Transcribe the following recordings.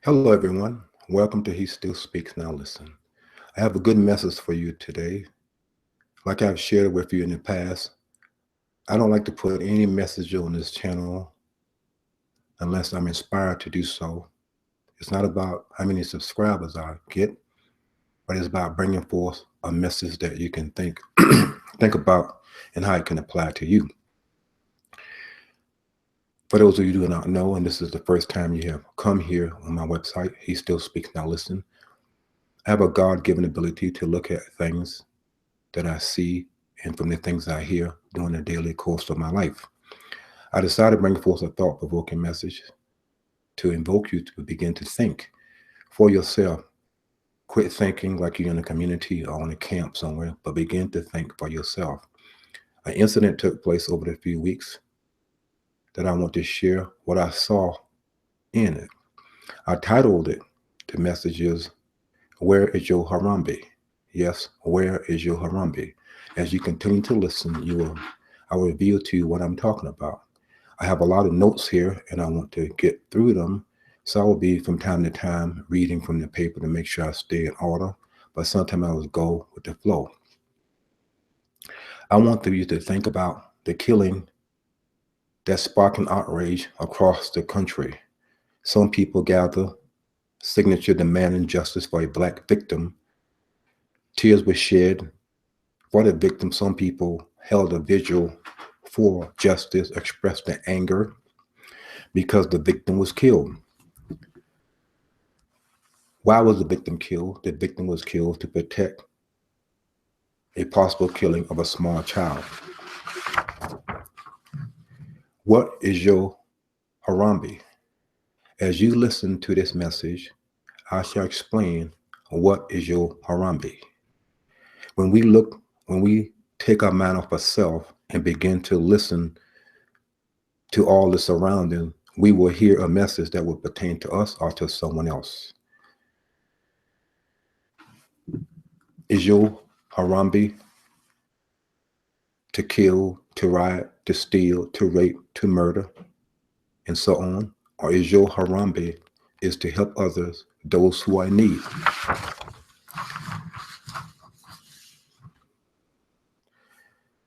Hello, everyone. Welcome to He Still Speaks Now Listen. I have a good message for you today. Like I've shared with you in the past, I don't like to put any message on this channel unless I'm inspired to do so. It's not about how many subscribers I get, but it's about bringing forth a message that you can think think about and how it can apply to you. For those of you who do not know, and this is the first time you have come here on my website, He Still Speaks Now Listen, I have a God-given ability to look at things that I see and from the things I hear during the daily course of my life. I decided to bring forth a thought-provoking message to invoke you to begin to think for yourself. Quit thinking like you're in a community or on a camp somewhere, but begin to think for yourself. An incident took place over the few weeks that I want to share what I saw in it. I titled it, the message is, Where is your Harambe? Yes, where is your Harambe? As you continue to listen, I will reveal to you what I'm talking about. I have a lot of notes here and I want to get through them. So I will be from time to time reading from the paper to make sure I stay in order. But sometimes I will go with the flow. I want you to think about the killing that's sparking outrage across the country. Some people gather signature demanding justice for a black victim. Tears were shed for the victim. Some people held a vigil for justice, expressed their anger because the victim was killed. Why was the victim killed? The victim was killed to protect a possible killing of a small child. What is your Harambe? As you listen to this message, I shall explain what is your Harambe. When we take our mind off ourselves and begin to listen to all the surrounding, we will hear a message that will pertain to us or to someone else. Is your Harambe to kill, to riot, to steal, to rape, to murder, and so on? Or is your Harambe is to help others, those who are in need?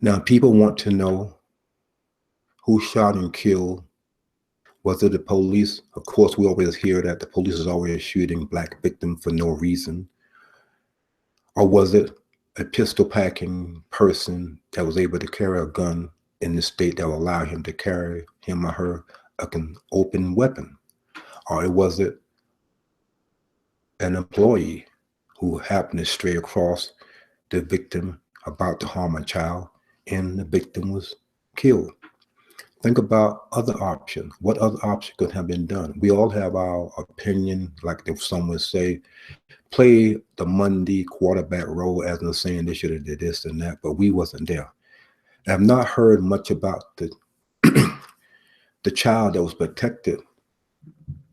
Now, people want to know who shot and killed. Was it the police? Of course, we always hear that the police is always shooting black victims for no reason. Or was it a pistol packing person that was able to carry a gun in the state that will allow him to carry him or her an open weapon? Or was it an employee who happened to stray across the victim about to harm a child and the victim was killed? Think about other options. What other option could have been done? We all have our opinion, like if someone would say, play the Monday quarterback role as in saying they should have did this and that, but we wasn't there. I've not heard much about the the child that was protected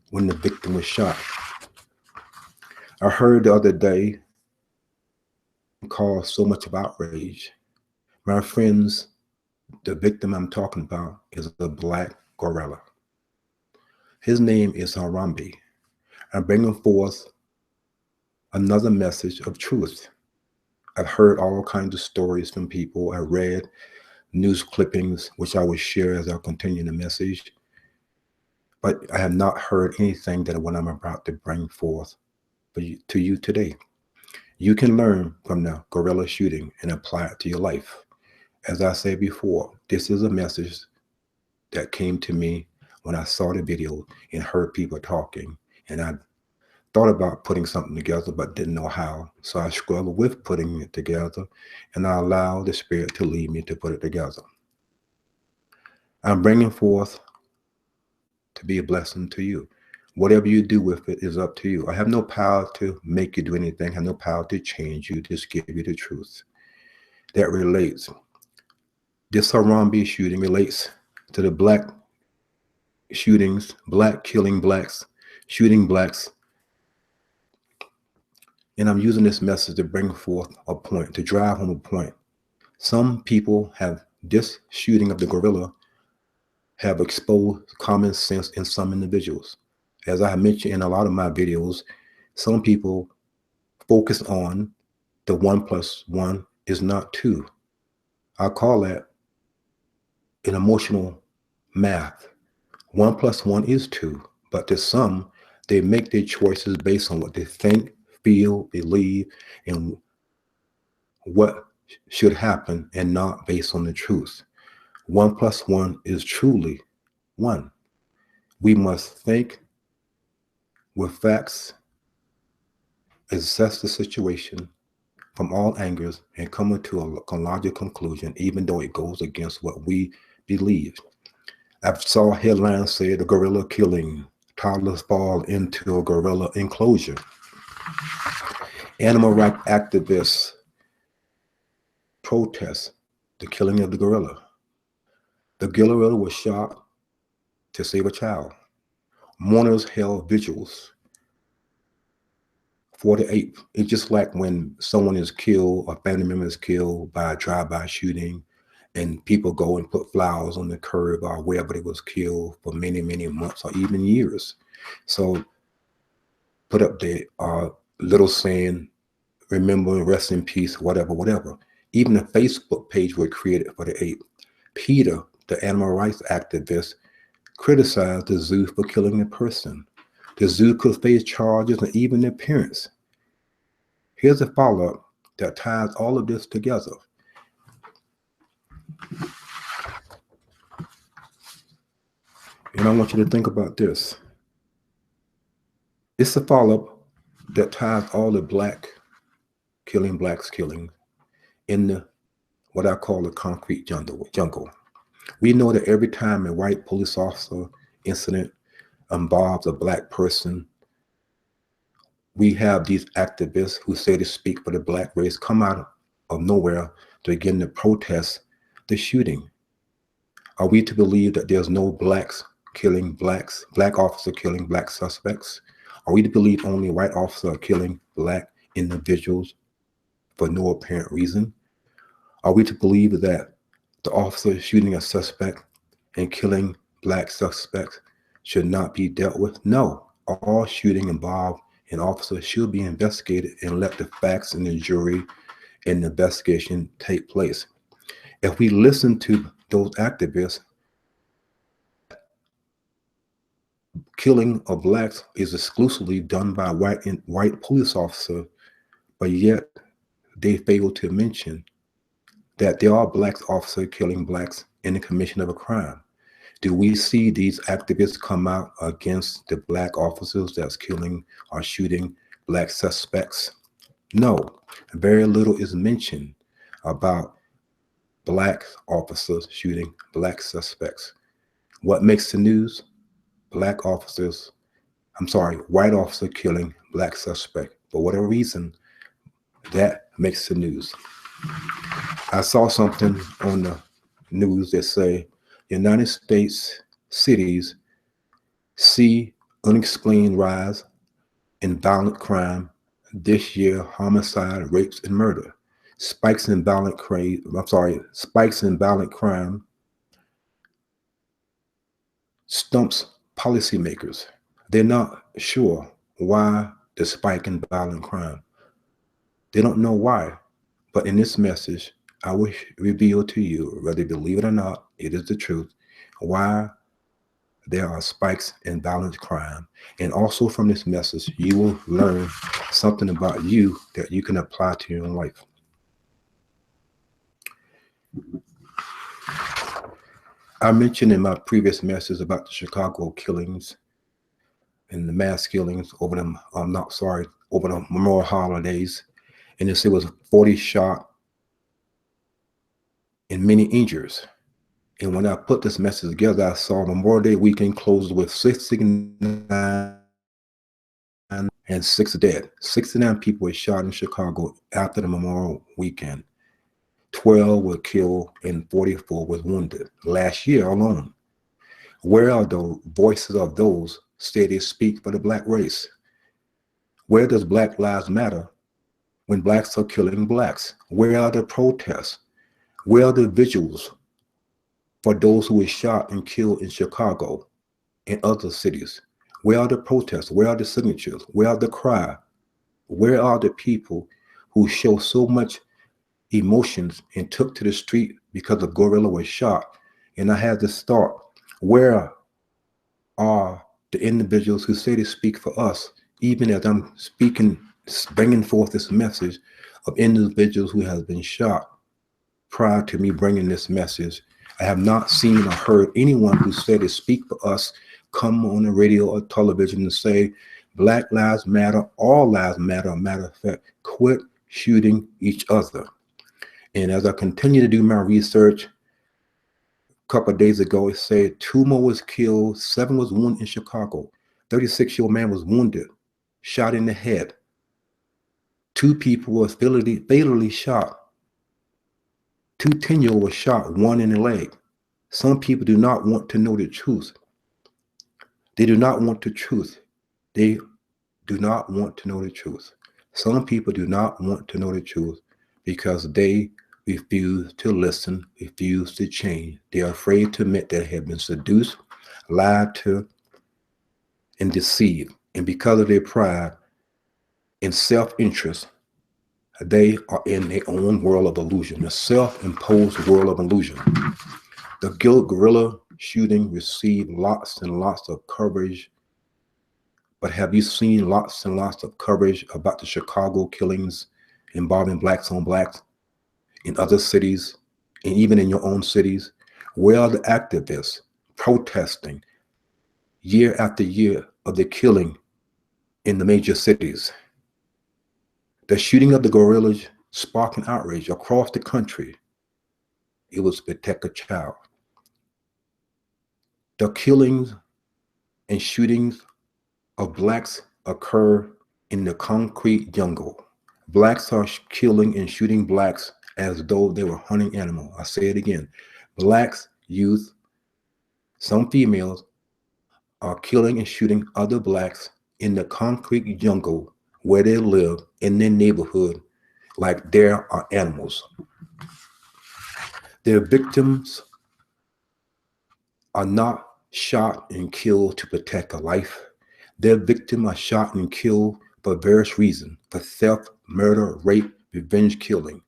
when the victim was shot. I heard the other day caused so much of outrage. My friends, the victim I'm talking about is a black gorilla. His name is Harambe. I'm bringing forth another message of truth. I've heard all kinds of stories from people. I read news clippings, which I will share as I'll continue the message. But I have not heard anything that what I'm about to bring forth to you today. You can learn from the gorilla shooting and apply it to your life. As I said before, this is a message that came to me when I saw the video and heard people talking. And I thought about putting something together, but didn't know how. So I struggled with putting it together, and I allowed the Spirit to lead me to put it together. I'm bringing forth to be a blessing to you. Whatever you do with it is up to you. I have no power to make you do anything. I have no power to change you, just give you the truth. That relates. This Harambe shooting relates to the black shootings, black killing blacks, shooting blacks. And I'm using this message to bring forth a point, to drive home a point. Some people have, this shooting of the gorilla have exposed common sense in some individuals. As I mentioned in a lot of my videos, some people focus on the 1 + 1 is not 2. I call that an emotional math. 1 + 1 is 2, but to some, they make their choices based on what they think, feel, believe, and what should happen, and not based on the truth. 1 + 1 is truly 1. We must think with facts, assess the situation from all angles, and come to a logical conclusion, even though it goes against what we believe. I saw headlines say the gorilla killing, toddlers fall into a gorilla enclosure. Animal rights activists protest the killing of the gorilla. The gorilla was shot to save a child. Mourners held vigils for the ape. It's just like when someone is killed, a family member is killed by a drive-by shooting, and people go and put flowers on the curb or wherever they was killed for many, many months or even years. So put up the little saying, remember, rest in peace, whatever, whatever. Even a Facebook page was created for the ape. Peter, the animal rights activist, criticized the zoo for killing a person. The zoo could face charges and even their parents. Here's a follow-up that ties all of this together. And I want you to think about this. It's a follow-up that ties all the blacks killing in the what I call the concrete jungle. We know that every time a white police officer incident involves a black person, we have these activists who say they speak for the black race come out of nowhere to begin to protest the shooting. Are we to believe that there's no blacks killing blacks, black officer killing black suspects? Are we to believe only white officer killing black individuals for no apparent reason? Are we to believe that the officer shooting a suspect and killing black suspects should not be dealt with? No. All shooting involved an officer should be investigated and let the facts and the jury and the investigation take place. If we listen to those activists, killing of blacks is exclusively done by white police officer, but yet they fail to mention that there are black officers killing blacks in the commission of a crime. Do we see these activists come out against the black officers that's killing or shooting black suspects? No, very little is mentioned about black officers shooting black suspects. What makes the news? White officer killing black suspect. For whatever reason, that makes the news. I saw something on the news that say United States cities see unexplained rise in violent crime this year: homicide, rapes, and murder. Spikes in violent crime stumps policymakers. They're not sure why the spike in violent crime. They don't know why. But in this message, I will reveal to you, whether you believe it or not, it is the truth, why there are spikes in violent crime. And also from this message, you will learn something about you that you can apply to your own life. I mentioned in my previous message about the Chicago killings and the mass killings over the Memorial holidays. And it was 40 shot and many injuries. And when I put this message together, I saw Memorial Day weekend closes with 69 and 6 dead. 69 people were shot in Chicago after the Memorial weekend. 12 were killed and 44 was wounded last year alone. Where are the voices of those say they speak for the black race? Where does Black Lives Matter when blacks are killing blacks? Where are the protests? Where are the vigils for those who were shot and killed in Chicago and other cities? Where are the protests? Where are the signatures? Where are the cry? Where are the people who show so much emotions and took to the street because the gorilla was shot? And I had this thought, where are the individuals who say they speak for us, even as I'm speaking, bringing forth this message of individuals who have been shot? Prior to me bringing this message, I have not seen or heard anyone who said they speak for us come on the radio or television and say, Black Lives Matter, all lives matter. A matter of fact, quit shooting each other. And as I continue to do my research, a couple of days ago, it said 2 more was killed, 7 was wounded in Chicago. 36-year-old man was wounded, shot in the head. 2 people were fatally shot. 2 10-year-olds were shot, 1 in the leg. Some people do not want to know the truth. They do not want the truth. They do not want to know the truth. Some people do not want to know the truth because they refuse to listen, refuse to change. They are afraid to admit that they have been seduced, lied to, and deceived. And because of their pride and self-interest, they are in their own world of illusion, a self-imposed world of illusion. The gorilla shooting received lots and lots of coverage. But have you seen lots and lots of coverage about the Chicago killings involving blacks on blacks in other cities and even in your own cities? Where are the activists protesting year after year of the killing in the major cities? The shooting of the gorillas sparked an outrage across the country. It was to protect a child. The killings and shootings of blacks occur in the concrete jungle. Blacks are killing and shooting blacks as though they were hunting animals. I say it again. Blacks, youth, some females are killing and shooting other blacks in the concrete jungle where they live in their neighborhood like they are animals. Their victims are not shot and killed to protect a life. Their victims are shot and killed for various reasons, for theft, murder, rape, revenge killing,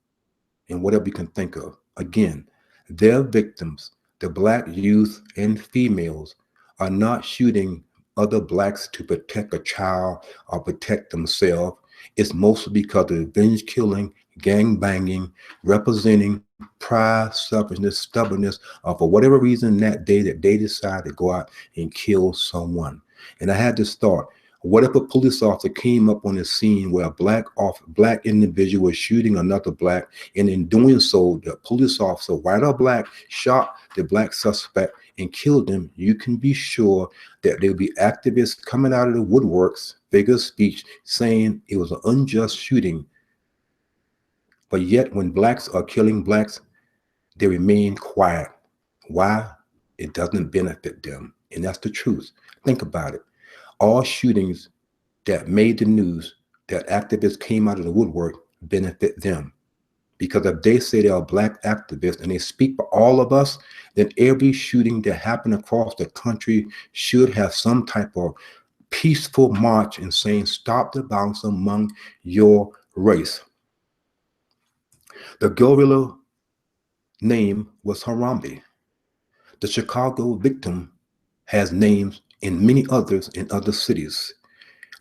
and whatever you can think of. Again, their victims, the black youth and females, are not shooting other blacks to protect a child or protect themselves. It's mostly because of revenge killing, gang banging, representing pride, selfishness, stubbornness, or for whatever reason that day that they decide to go out and kill someone. And I had this thought, what if a police officer came up on the scene where a black individual was shooting another black, and in doing so, the police officer, white or black, shot the black suspect and killed him? You can be sure that there'll be activists coming out of the woodworks, figure of speech, saying it was an unjust shooting. But yet when blacks are killing blacks, they remain quiet. Why? It doesn't benefit them. And that's the truth. Think about it. All shootings that made the news, that activists came out of the woodwork, benefit them. Because if they say they are black activists and they speak for all of us, then every shooting that happened across the country should have some type of peaceful march and saying, stop the violence among your race. The gorilla name was Harambe. The Chicago victim has names in many others in other cities.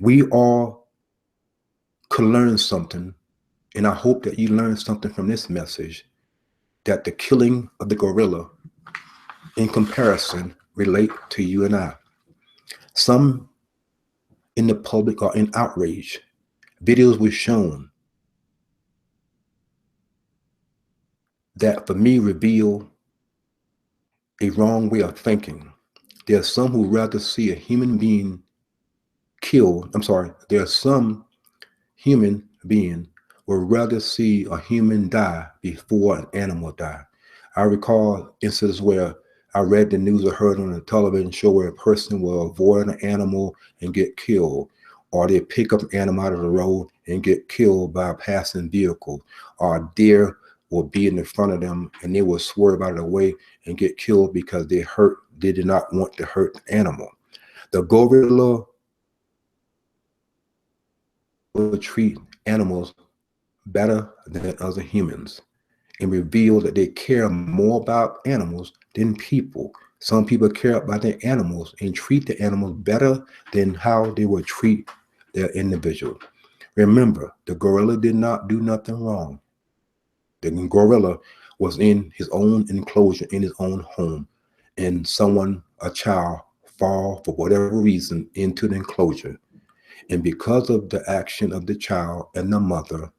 We all could learn something, and I hope that you learn something from this message, that the killing of the gorilla in comparison relate to you and I. Some in the public are in outrage. Videos were shown that for me reveal a wrong way of thinking. There are some who rather see a human being killed. There are some human being would rather see a human die before an animal die. I recall instances where I read the news or heard on a television show where a person will avoid an animal and get killed, or they pick up an animal out of the road and get killed by a passing vehicle, or a deer will be in the front of them and they will swerve out of the way and get killed because they did not want to hurt the animal. The gorilla will treat animals better than other humans and reveal that they care more about animals than people. Some people care about their animals and treat the animals better than how they would treat their individual. Remember, the gorilla did not do nothing wrong. The gorilla was in his own enclosure, in his own home, and someone, a child, fall for whatever reason into the enclosure. And because of the action of the child and the mother,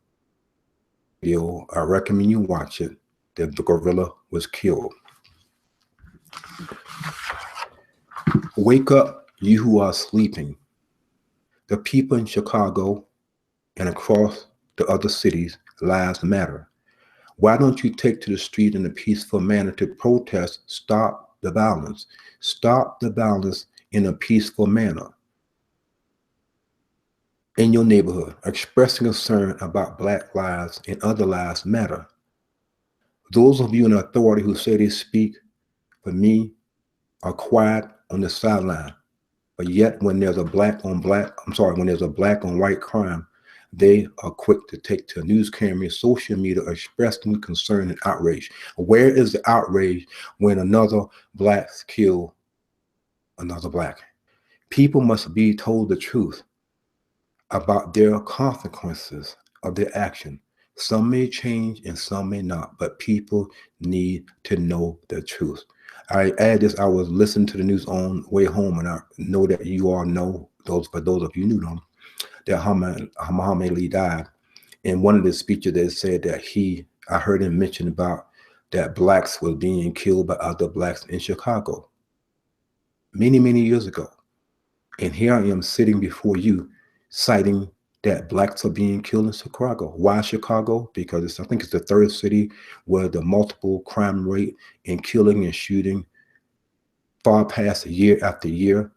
I recommend you watch it, the gorilla was killed. Wake up, you who are sleeping. The people in Chicago and across the other cities, lives matter. Why don't you take to the street in a peaceful manner to protest, stop the violence? Stop the violence in a peaceful manner. In your neighborhood, expressing concern about Black lives and other lives matter. Those of you in authority who say they speak for me are quiet on the sideline. But yet when there's a black on white crime, they are quick to take to news cameras, social media, expressing concern and outrage. Where is the outrage when another black kills another black? People must be told the truth about their consequences of their action. Some may change and some may not, but people need to know the truth. I add this, I was listening to the news on way home, and I know that you all know, for those of you who know, that Muhammad Ali died. In one of the speeches they said that I heard him mention about that blacks were being killed by other blacks in Chicago many, many years ago. And here I am sitting before you citing that blacks are being killed in Chicago. Why Chicago? Because I think it's the third city where the multiple crime rate in killing and shooting far past year after year.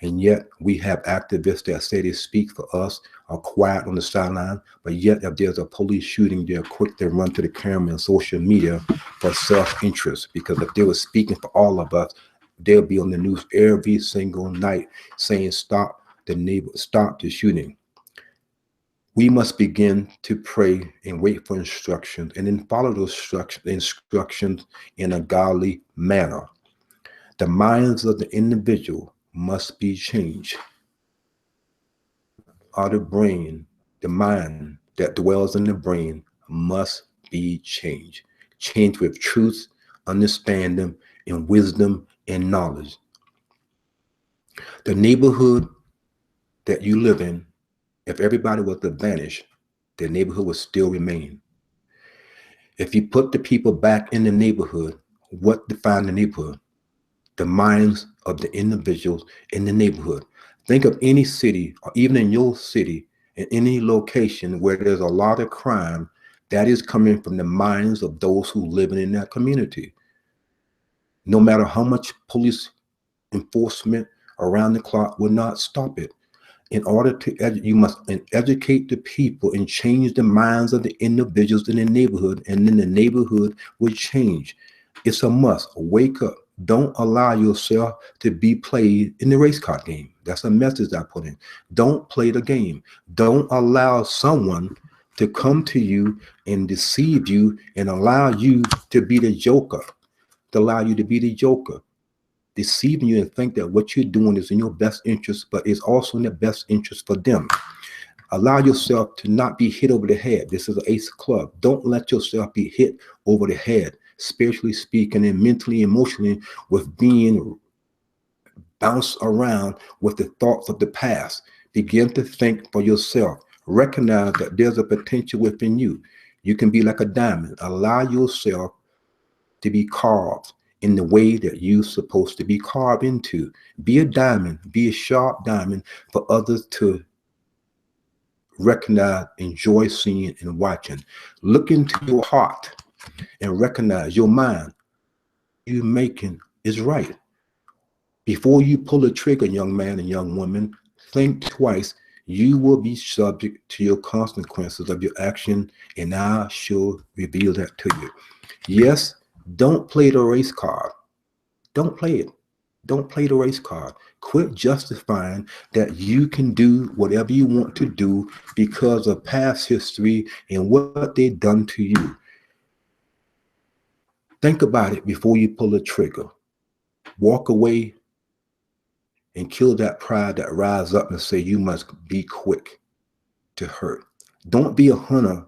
And yet we have activists that say they speak for us, are quiet on the sideline, but yet if there's a police shooting, they're quick to run to the camera and social media for self-interest. Because if they were speaking for all of us, they'll be on the news every single night saying, stop the shooting. We must begin to pray and wait for instructions and then follow those instructions in a godly manner. The minds of the individual must be changed. The brain, the mind that dwells in the brain must be changed. Changed with truth, understanding, and wisdom and knowledge. The neighborhood that you live in, if everybody was to vanish, the neighborhood would still remain. If you put the people back in the neighborhood, what defines the neighborhood? The minds of the individuals in the neighborhood. Think of any city, or even in your city, in any location where there's a lot of crime, that is coming from the minds of those who live in that community. No matter how much police enforcement around the clock will not stop it. In order to, you must educate the people and change the minds of the individuals in the neighborhood, and then the neighborhood will change. It's a must. Wake up. Don't allow yourself to be played in the race car game. That's a message I put in. Don't play the game. Don't allow someone to come to you and deceive you and allow you to be the joker, deceiving you and think that what you're doing is in your best interest, but it's also in the best interest for them. Allow yourself to not be hit over the head. This is an ace club. Don't let yourself be hit over the head, spiritually speaking and mentally, emotionally, with being bounced around with the thoughts of the past. Begin to think for yourself. Recognize that there's a potential within you. You can be like a diamond. Allow yourself to be carved in the way that you're supposed to be carved into. Be a diamond, be a sharp diamond for others to recognize, enjoy seeing and watching. Look into your heart and recognize your mind. You're making is right. Before you pull the trigger, young man and young woman, think twice. You will be subject to your consequences of your action, and I shall reveal that to you. Yes, don't play the race card. Don't play it. Don't play the race card. Quit justifying that you can do whatever you want to do because of past history and what they've done to you. Think about it before you pull the trigger. Walk away and kill that pride that rises up and say you must be quick to hurt. Don't be a hunter.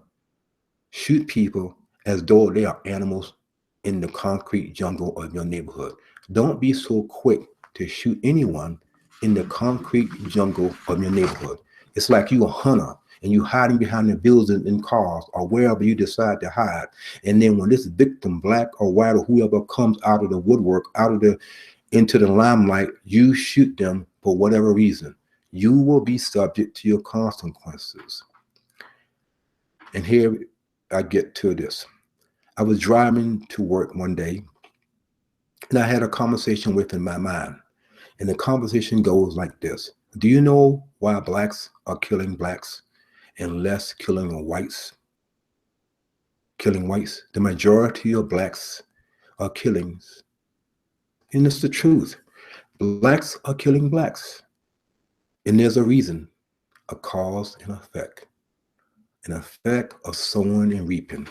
Shoot people as though they are animals in the concrete jungle of your neighborhood. Don't be so quick to shoot anyone in the concrete jungle of your neighborhood. It's like you a hunter and you hiding behind the buildings and cars or wherever you decide to hide. And then when this victim, black or white or whoever, comes out of the woodwork, into the limelight, you shoot them for whatever reason. You will be subject to your consequences. And here I get to this. I was driving to work one day and I had a conversation within my mind. And the conversation goes like this. Do you know why blacks are killing blacks and less killing whites? Killing whites. The majority of blacks are killings. And it's the truth. Blacks are killing blacks. And there's a reason, a cause and effect. An effect of sowing and reaping.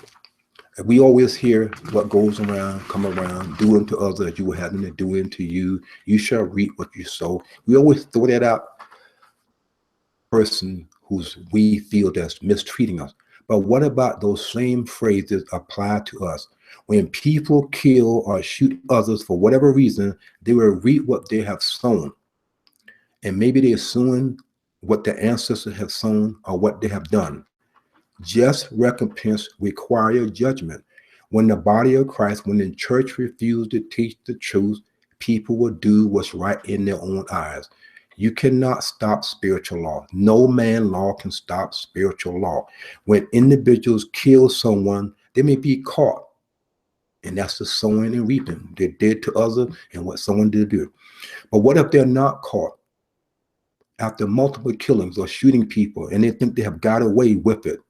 We always hear what goes around, come around, do unto others as you will have them to do unto you. You shall reap what you sow. We always throw that out. Person who's we feel that's mistreating us. But what about those same phrases applied to us? When people kill or shoot others for whatever reason, they will reap what they have sown. And maybe they're sowing what their ancestors have sown or what they have done. Just recompense require judgment. When the body of Christ, when the church refused to teach the truth, people will do what's right in their own eyes. You cannot stop spiritual law. No man law can stop spiritual law. When individuals kill someone, they may be caught. And that's the sowing and reaping. They did to others and what someone did do. But what if they're not caught after multiple killings or shooting people and they think they have got away with it?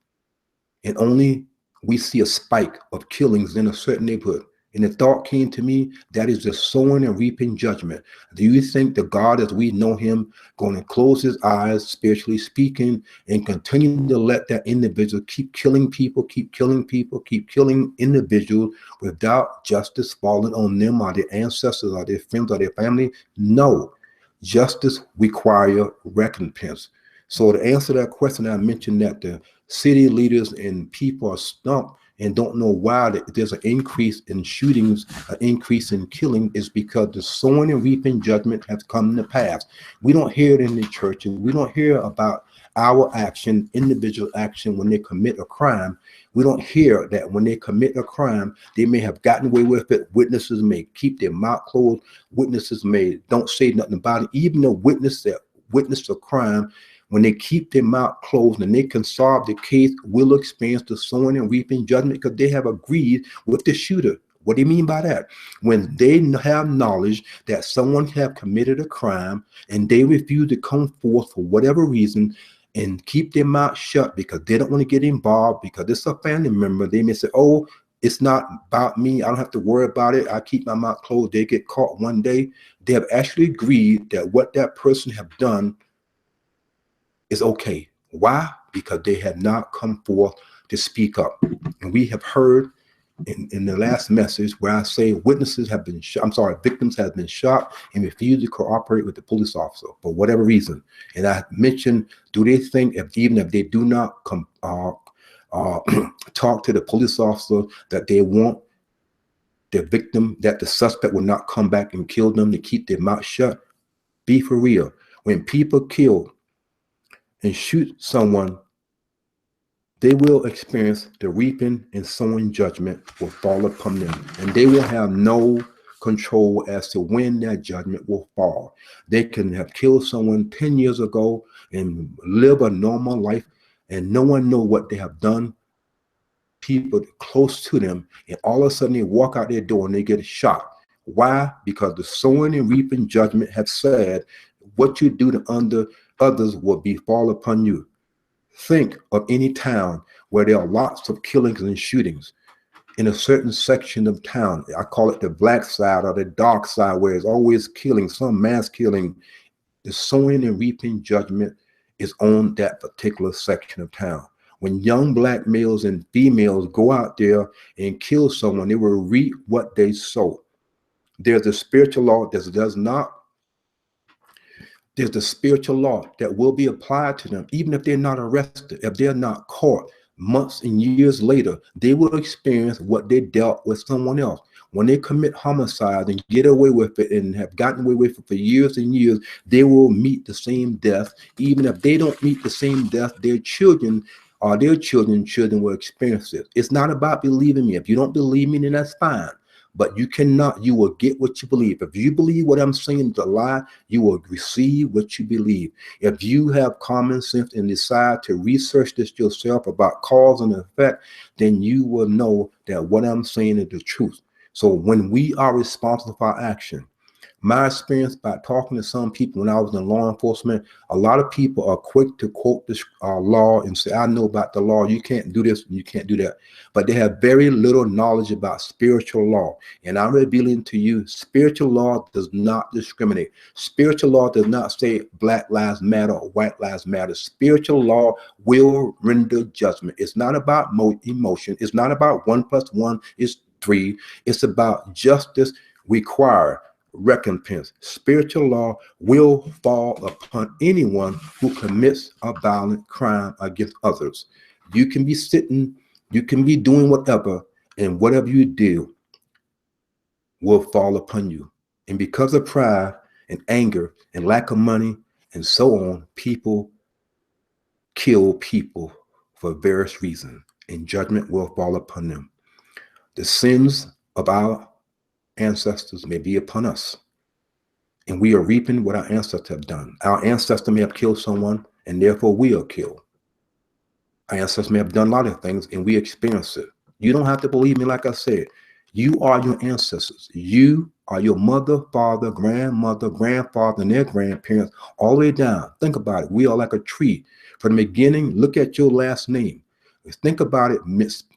And only we see a spike of killings in a certain neighborhood. And the thought came to me, that is the sowing and reaping judgment. Do you think the God as we know him going to close his eyes, spiritually speaking, and continue to let that individual keep killing people, keep killing individuals without justice falling on them or their ancestors or their friends or their family? No. Justice requires recompense. So to answer that question, I mentioned that the city leaders and people are stumped and don't know why there's an increase in shootings, an increase in killing, is because the sowing and reaping judgment has come to pass. We don't hear it in the churches. We don't hear about our action, individual action when they commit a crime. We don't hear that when they commit a crime, they may have gotten away with it. Witnesses may keep their mouth closed. Witnesses may don't say nothing about it. Even a witness that witnessed a crime, when they keep their mouth closed and they can solve the case, will experience the sowing and reaping judgment because they have agreed with the shooter. What do you mean by that? When they have knowledge that someone have committed a crime and they refuse to come forth for whatever reason and keep their mouth shut because they don't want to get involved, because it's a family member, they may say, oh, it's not about me, I don't have to worry about it, I keep my mouth closed. They get caught one day. They have actually agreed that what that person have done is okay. Why? Because they have not come forth to speak up. And we have heard in the last message where I say witnesses have been shot, victims have been shot and refused to cooperate with the police officer for whatever reason. And I mentioned, do they think even if they do not come talk to the police officer, that they want the victim, that the suspect will not come back and kill them to keep their mouth shut? Be for real. When people kill and shoot someone, they will experience the reaping and sowing judgment will fall upon them, and they will have no control as to when that judgment will fall. They can have killed someone 10 years ago and live a normal life, and no one know what they have done. People close to them, and all of a sudden they walk out their door and they get shot. Why? Because the sowing and reaping judgment have said, what you do to others will fall upon you. Think of any town where there are lots of killings and shootings, in a certain section of town. I call it the black side or the dark side, where it's always killing, some mass killing. The sowing and reaping judgment is on that particular section of town. When young black males and females go out there and kill someone, they will reap what they sow. There's a spiritual law that does not, there's the spiritual law that will be applied to them, even if they're not arrested, if they're not caught. Months and years later, they will experience what they dealt with someone else. When they commit homicide and get away with it and have gotten away with it for years and years, they will meet the same death. Even if they don't meet the same death, their children or their children will experience it. It's not about believing me. If you don't believe me, then that's fine. But you will get what you believe. If you believe what I'm saying is a lie, you will receive what you believe. If you have common sense and decide to research this yourself about cause and effect, then you will know that what I'm saying is the truth. So when we are responsible for our action, my experience by talking to some people when I was in law enforcement, a lot of people are quick to quote this law and say, I know about the law, you can't do this, you can't do that. But they have very little knowledge about spiritual law. And I'm revealing to you, spiritual law does not discriminate. Spiritual law does not say Black Lives Matter or White Lives Matter. Spiritual law will render judgment. It's not about emotion. It's not about 1 + 1 is 3. It's about justice required recompense. Spiritual law will fall upon anyone who commits a violent crime against others. You can be sitting, you can be doing whatever, and whatever you do will fall upon you. And because of pride and anger and lack of money and so on, people kill people for various reasons, and judgment will fall upon them. The sins of our ancestors may be upon us, and we are reaping what our ancestors have done. Our ancestors may have killed someone, and therefore we are killed. Our ancestors may have done a lot of things, and we experience it. You don't have to believe me. Like I said, you are your ancestors. You are your mother, father, grandmother, grandfather, and their grandparents, all the way down. Think about it. We are like a tree. From the beginning, look at your last name. Think about it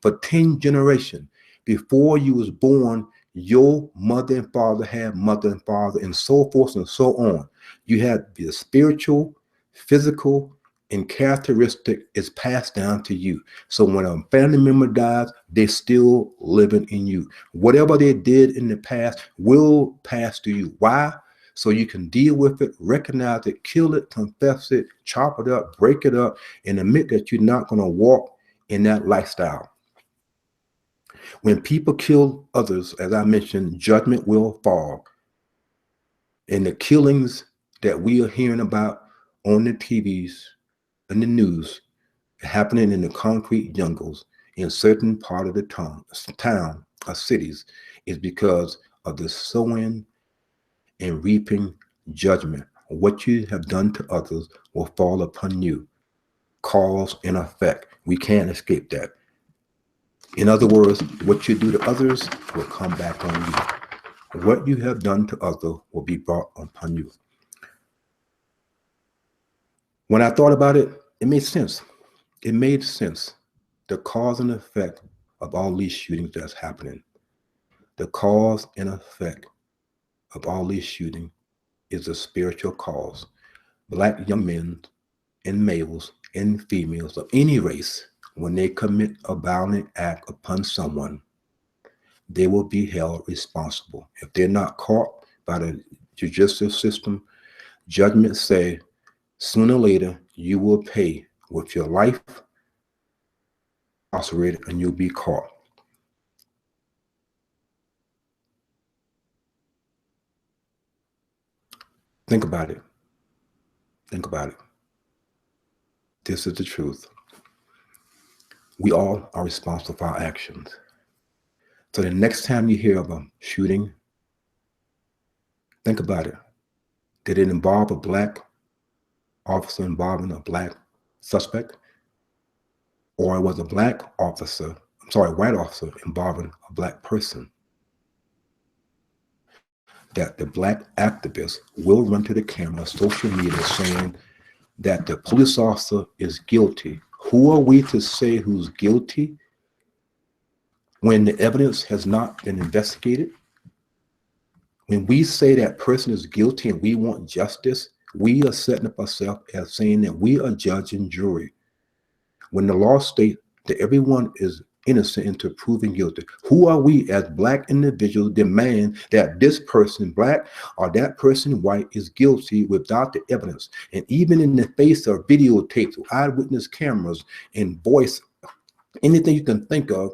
for 10 generations. Before you was born, your mother and father had mother and father, and so forth and so on. You had the spiritual, physical, and characteristic is passed down to you. So when a family member dies, they're still living in you. Whatever they did in the past will pass to you. Why? So you can deal with it, recognize it, kill it, confess it, chop it up, break it up, and admit that you're not going to walk in that lifestyle. When people kill others, as I mentioned, judgment will fall. And the killings that we are hearing about on the TVs and the news happening in the concrete jungles in certain part of the town or cities is because of the sowing and reaping judgment. What you have done to others will fall upon you. Cause and effect. We can't escape that. In other words, what you do to others will come back on you. What you have done to others will be brought upon you. When I thought about it, it made sense. It made sense. The cause and effect of all these shootings that's happening. The cause and effect of all these shootings is a spiritual cause. Black young men and males and females of any race, when they commit a violent act upon someone, they will be held responsible. If they're not caught by the judicial system, judgment say, sooner or later, you will pay with your life, incarcerated, and you'll be caught. Think about it. Think about it. This is the truth. We all are responsible for our actions. So the next time you hear of a shooting, think about it. Did it involve a black officer involving a black suspect? Or it was a white officer involving a black person? That the black activists will run to the camera, social media, saying that the police officer is guilty. Who are we to say who's guilty? when the evidence has not been investigated. When we say that person is guilty and we want justice, we are setting up ourselves as saying that we are judge and jury. When the law states that everyone is innocent until proven guilty, who are we as Black individuals demand that this person, Black, or that person, white, is guilty without the evidence? And even in the face of videotapes, eyewitness cameras, and voice, anything you can think of,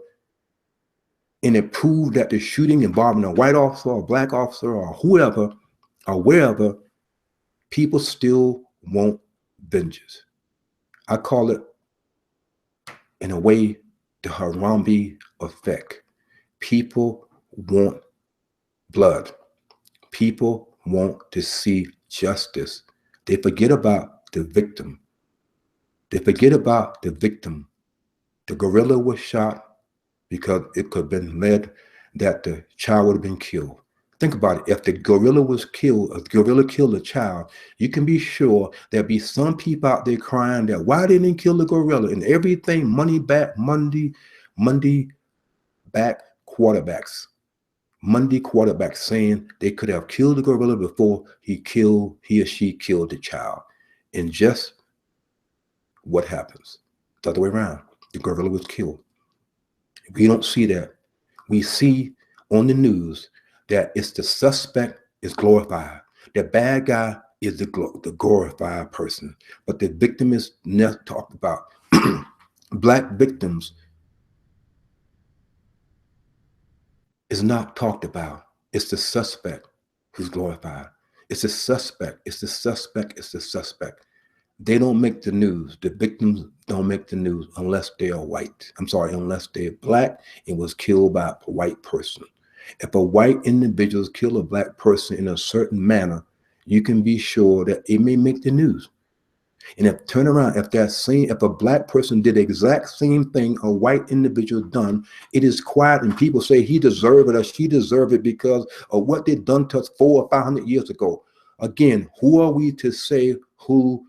and it proved that the shooting involving a white officer or a Black officer or whoever or wherever, people still want vengeance. I call it, in a way, the Harambe effect. People want blood. People want to see justice. They forget about the victim. They forget about the victim. The gorilla was shot because it could have been led that the child would have been killed. Think about it. If the gorilla was killed, a gorilla killed a child, you can be sure there'll be some people out there crying that why didn't they kill the gorilla? And everything, money back quarterbacks. Monday quarterbacks saying they could have killed the gorilla before he or she killed the child. And just what happens? The other way around. The gorilla was killed. We don't see that. We see on the news that it's the suspect is glorified. The bad guy is the glorified person. But the victim is never talked about. Black victims is not talked about. It's the suspect who's glorified. It's the suspect. It's the suspect. It's the suspect. They don't make the news. The victims don't make the news unless they are white. Unless they're Black and was killed by a white person. If a white individual kill a Black person in a certain manner, you can be sure that it may make the news. And if if a Black person did the exact same thing a white individual done, it is quiet and people say he deserved it or she deserved it because of what they done to us 400 or 500 years ago. Again, who are we to say who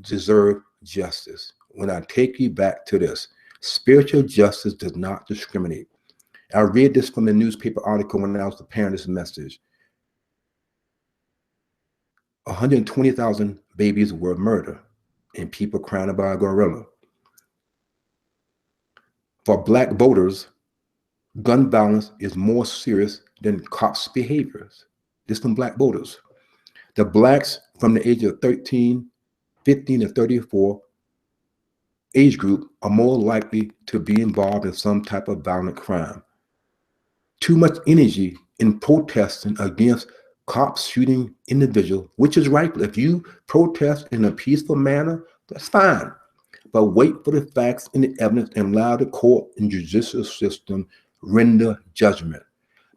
deserve justice? When I take you back to this, spiritual justice does not discriminate. I read this from the newspaper article when I was preparing this message. 120,000 babies were murdered and people crying about a gorilla. For Black voters, gun violence is more serious than cops' behaviors. This from Black voters. The Blacks from the age of 15 to 34 age group are more likely to be involved in some type of violent crime. Too much energy in protesting against cops shooting individuals, which is right. If you protest in a peaceful manner, that's fine. But wait for the facts and the evidence and allow the court and judicial system render judgment.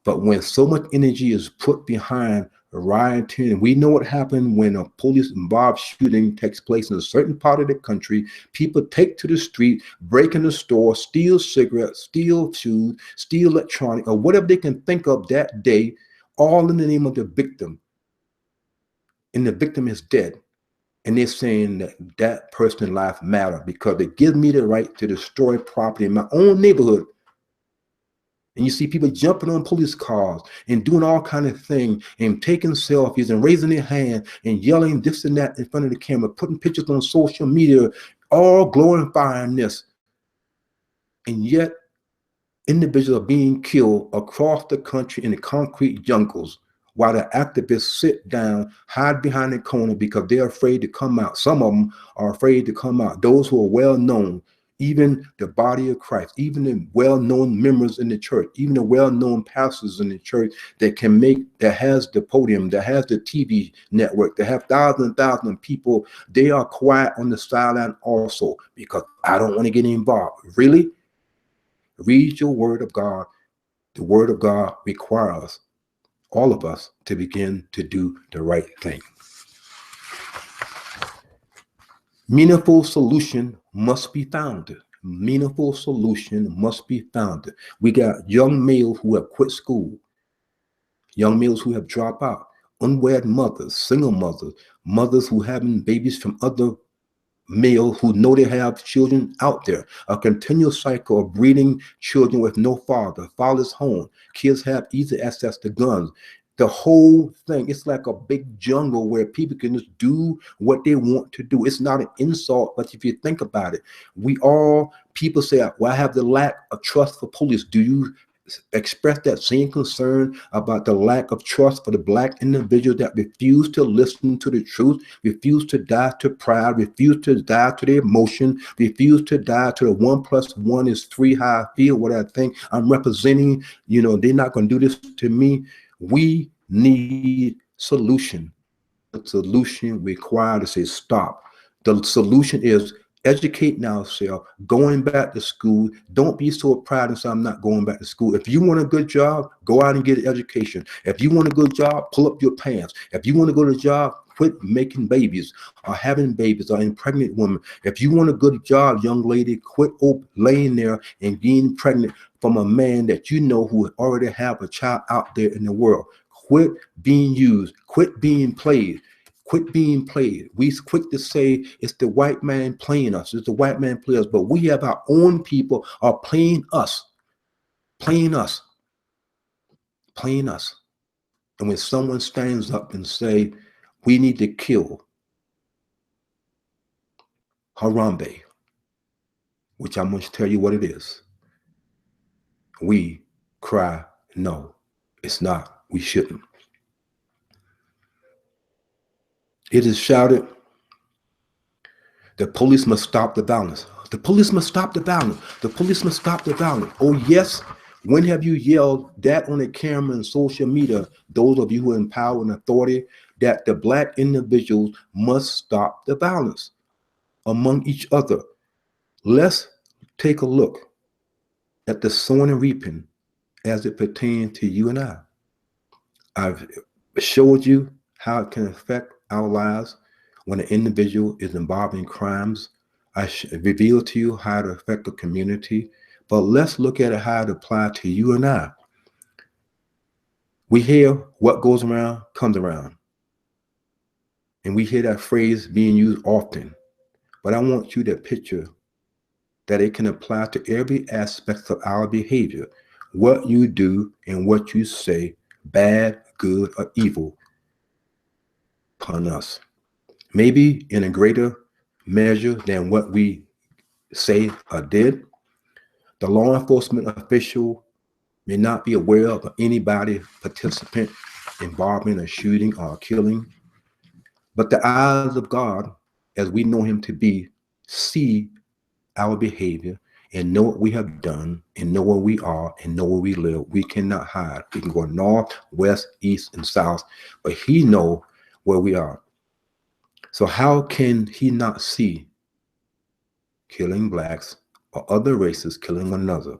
But when so much energy is put behind rioting, and we know what happened when a police-involved shooting takes place in a certain part of the country, people take to the street, break in the store, steal cigarettes, steal shoes, steal electronics, or whatever they can think of that day, all in the name of the victim. And the victim is dead. And they're saying that that person's life matters because it gives me the right to destroy property in my own neighborhood. And you see people jumping on police cars and doing all kinds of things and taking selfies and raising their hand and yelling this and that in front of the camera, putting pictures on social media, all glorifying this. And yet individuals are being killed across the country in the concrete jungles while the activists sit down, hide behind the corner because they're afraid to come out. Some of them are afraid to come out. Those who are well known, even the body of Christ, even the well-known members in the church, even the well-known pastors in the church that has the podium, that has the TV network, that have thousands and thousands of people, they are quiet on the sideline also because I don't want to get involved. Really? Read your word of God. The word of God requires all of us to begin to do the right thing. Meaningful solution must be found. Meaningful solution must be found. We got young males who have quit school, young males who have dropped out, unwed mothers, single mothers, mothers who having babies from other males who know they have children out there. A continual cycle of breeding children with no father, fatherless home. Kids have easy access to guns. The whole thing, it's like a big jungle where people can just do what they want to do. It's not an insult, but if you think about it, people say, well, I have the lack of trust for police. Do you express that same concern about the lack of trust for the black individuals that refuse to listen to the truth, refuse to die to pride, refuse to die to their emotion, refuse to die to the 1+1 = 3 how I feel, what I think I'm representing? They're not going to do this to me. We need solution. The solution required to say stop. The solution is educating ourselves, going back to school. Don't be so proud and say, I'm not going back to school. If you want a good job, go out and get an education. If you want a good job, pull up your pants. If you want to go to a job, quit making babies or having babies or impregnate women. If you want a good job, young lady, quit laying there and getting pregnant from a man that you know who already have a child out there in the world. Quit being used. Quit being played. Quit being played. We quick to say it's the white man playing us. It's the white man playing us. But we have our own people are playing us. Playing us. Playing us. And when someone stands up and say, we need to kill Harambe, which I'm going to tell you what it is, we cry, no, it's not. We shouldn't. It is shouted, the police must stop the violence. The police must stop the violence. The police must stop the violence. Oh, yes. When have you yelled that on a camera and social media, those of you who are in power and authority, that the black individuals must stop the violence among each other? Let's take a look at the sowing and reaping as it pertains to you and I. I've showed you how it can affect our lives when an individual is involved in crimes. I revealed to you how to affect the community, but let's look at it how it applies to you and I. We hear what goes around comes around, and we hear that phrase being used often, but I want you to picture that it can apply to every aspect of our behavior, what you do and what you say, bad, good, or evil, upon us. Maybe in a greater measure than what we say or did. The law enforcement official may not be aware of anybody participant involved in a shooting or a killing, but the eyes of God, as we know him to be, see our behavior and know what we have done and know where we are and know where we live. We cannot hide. We can go north, west, east, and south, but he knows where we are. So how can he not see killing blacks or other races killing one another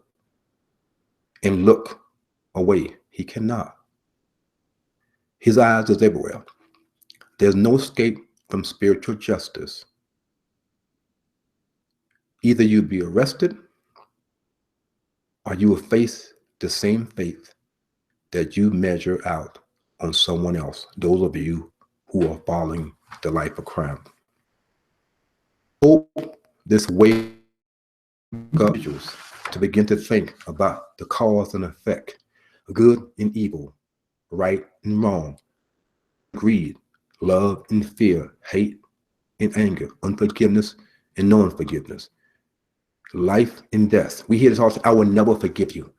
and look away? He cannot. His eyes is everywhere. There's no escape from spiritual justice. Either you be arrested or you will face the same fate that you measure out on someone else, those of you who are following the life of crime. Hope this way individuals to begin to think about the cause and effect, good and evil, right and wrong, greed, love and fear, hate and anger, unforgiveness and non-forgiveness, life and death. We hear this all the time, I will never forgive you.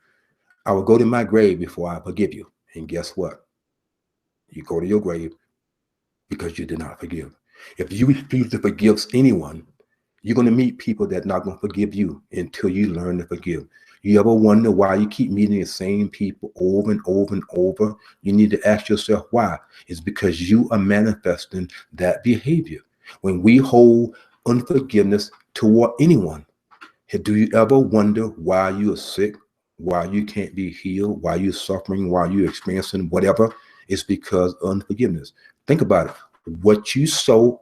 I will go to my grave before I forgive you. And guess what? You go to your grave because you did not forgive. If you refuse to forgive anyone, you're going to meet people that are not going to forgive you until you learn to forgive. You ever wonder why you keep meeting the same people over and over and over? You need to ask yourself why. It's because you are manifesting that behavior. When we hold unforgiveness toward anyone, do you ever wonder why you are sick, why you can't be healed, why you're suffering, why you're experiencing whatever? It's because of unforgiveness. Think about it. What you sow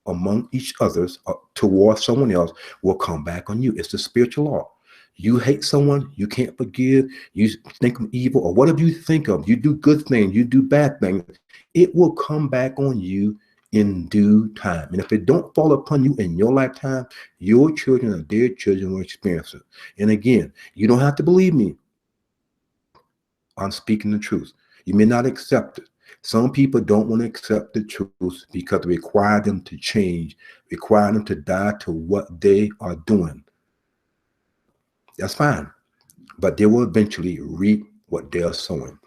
among each others towards someone else will come back on you. It's the spiritual law. You hate someone, you can't forgive, you think of evil, or whatever you think of, you do good things, you do bad things, it will come back on you in due time. And if it don't fall upon you in your lifetime, your children or their children will experience it. And again, you don't have to believe me. I'm speaking the truth. You may not accept it. Some people don't want to accept the truth because it requires them to change, require them to die to what they are doing. That's fine. But they will eventually reap what they are sowing.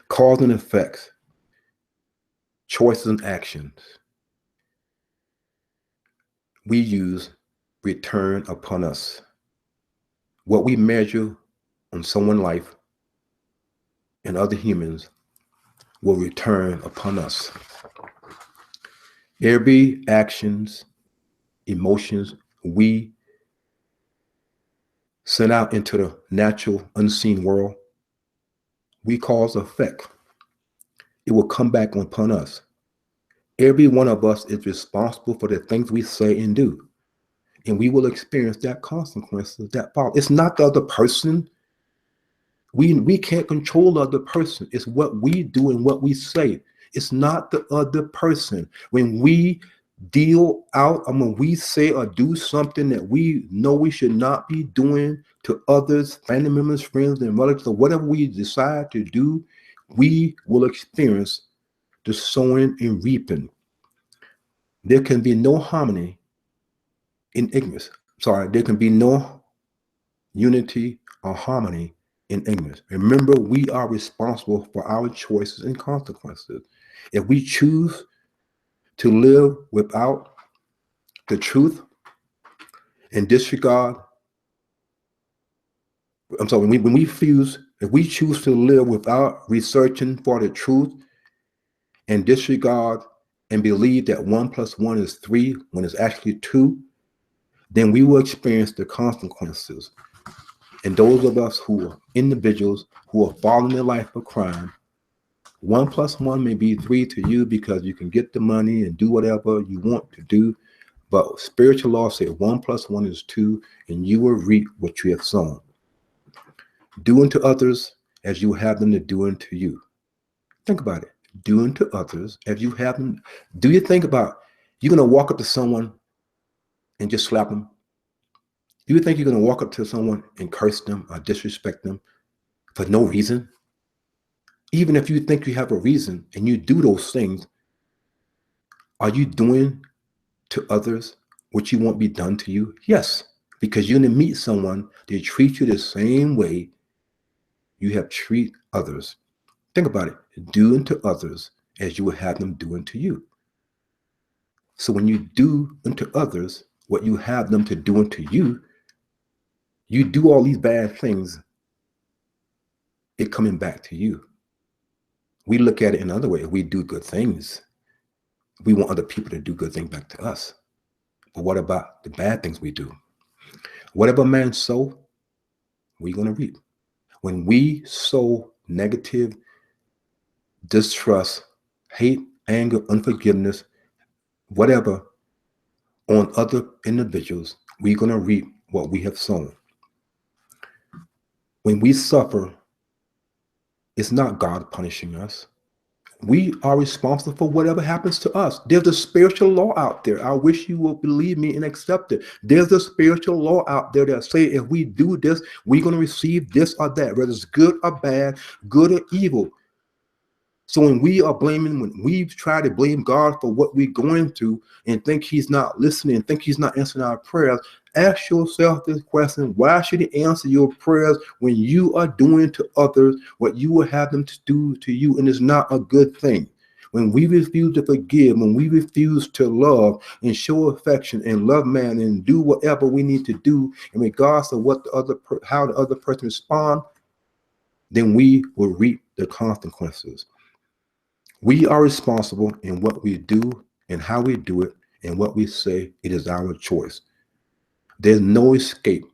Cause and effects, choices and actions we use return upon us. What we measure on someone's life and other humans will return upon us. Every actions, emotions we send out into the natural, unseen world, we cause effect. It will come back upon us. Every one of us is responsible for the things we say and do. And we will experience that consequences, that fall. It's not the other person. We can't control the other person. It's what we do and what we say. It's not the other person. When we deal out, and when we say or do something that we know we should not be doing to others, family members, friends, and relatives, or whatever we decide to do, we will experience the sowing and reaping. There can be no harmony in ignorance. Sorry, there can be no unity or harmony in ignorance. Remember, we are responsible for our choices and consequences. If we choose to live without the truth and disregard, I'm sorry, if we choose to live without researching for the truth and disregard and believe that 1 + 1 is 3 when it's actually 2, then we will experience the consequences. And those of us who are individuals who are following the life of crime, 1 + 1 may be 3 to you because you can get the money and do whatever you want to do. But spiritual law says 1 + 1 is 2, and you will reap what you have sown. Do unto others as you have them to do unto you. Think about it. Do unto others as you have them. Do you think about you're going to walk up to someone and just slap them? Do you think you're going to walk up to someone and curse them or disrespect them for no reason? Even if you think you have a reason and you do those things, are you doing to others what you want be done to you? Yes, because you're going to meet someone, they treat you the same way you have treated others. Think about it. Do unto others as you would have them do unto you. So when you do unto others what you have them to do unto you, you do all these bad things, it coming back to you. We look at it in another way. If we do good things, we want other people to do good things back to us. But what about the bad things we do? Whatever man sow, we're going to reap. When we sow negative, distrust, hate, anger, unforgiveness, whatever, on other individuals, we're going to reap what we have sown. When we suffer, it's not God punishing us. We are responsible for whatever happens to us. There's a spiritual law out there. I wish you would believe me and accept it. There's a spiritual law out there that say if we do this, we're going to receive this or that, whether it's good or bad, good or evil. So when we try to blame God for what we're going through and think he's not listening, think he's not answering our prayers, ask yourself this question: why should he answer your prayers when you are doing to others what you will have them to do to you? And it's not a good thing. When we refuse to forgive, when we refuse to love and show affection and love man and do whatever we need to do in regards to what how the other person responds, then we will reap the consequences. We are responsible in what we do and how we do it and what we say. It is our choice. There's no escape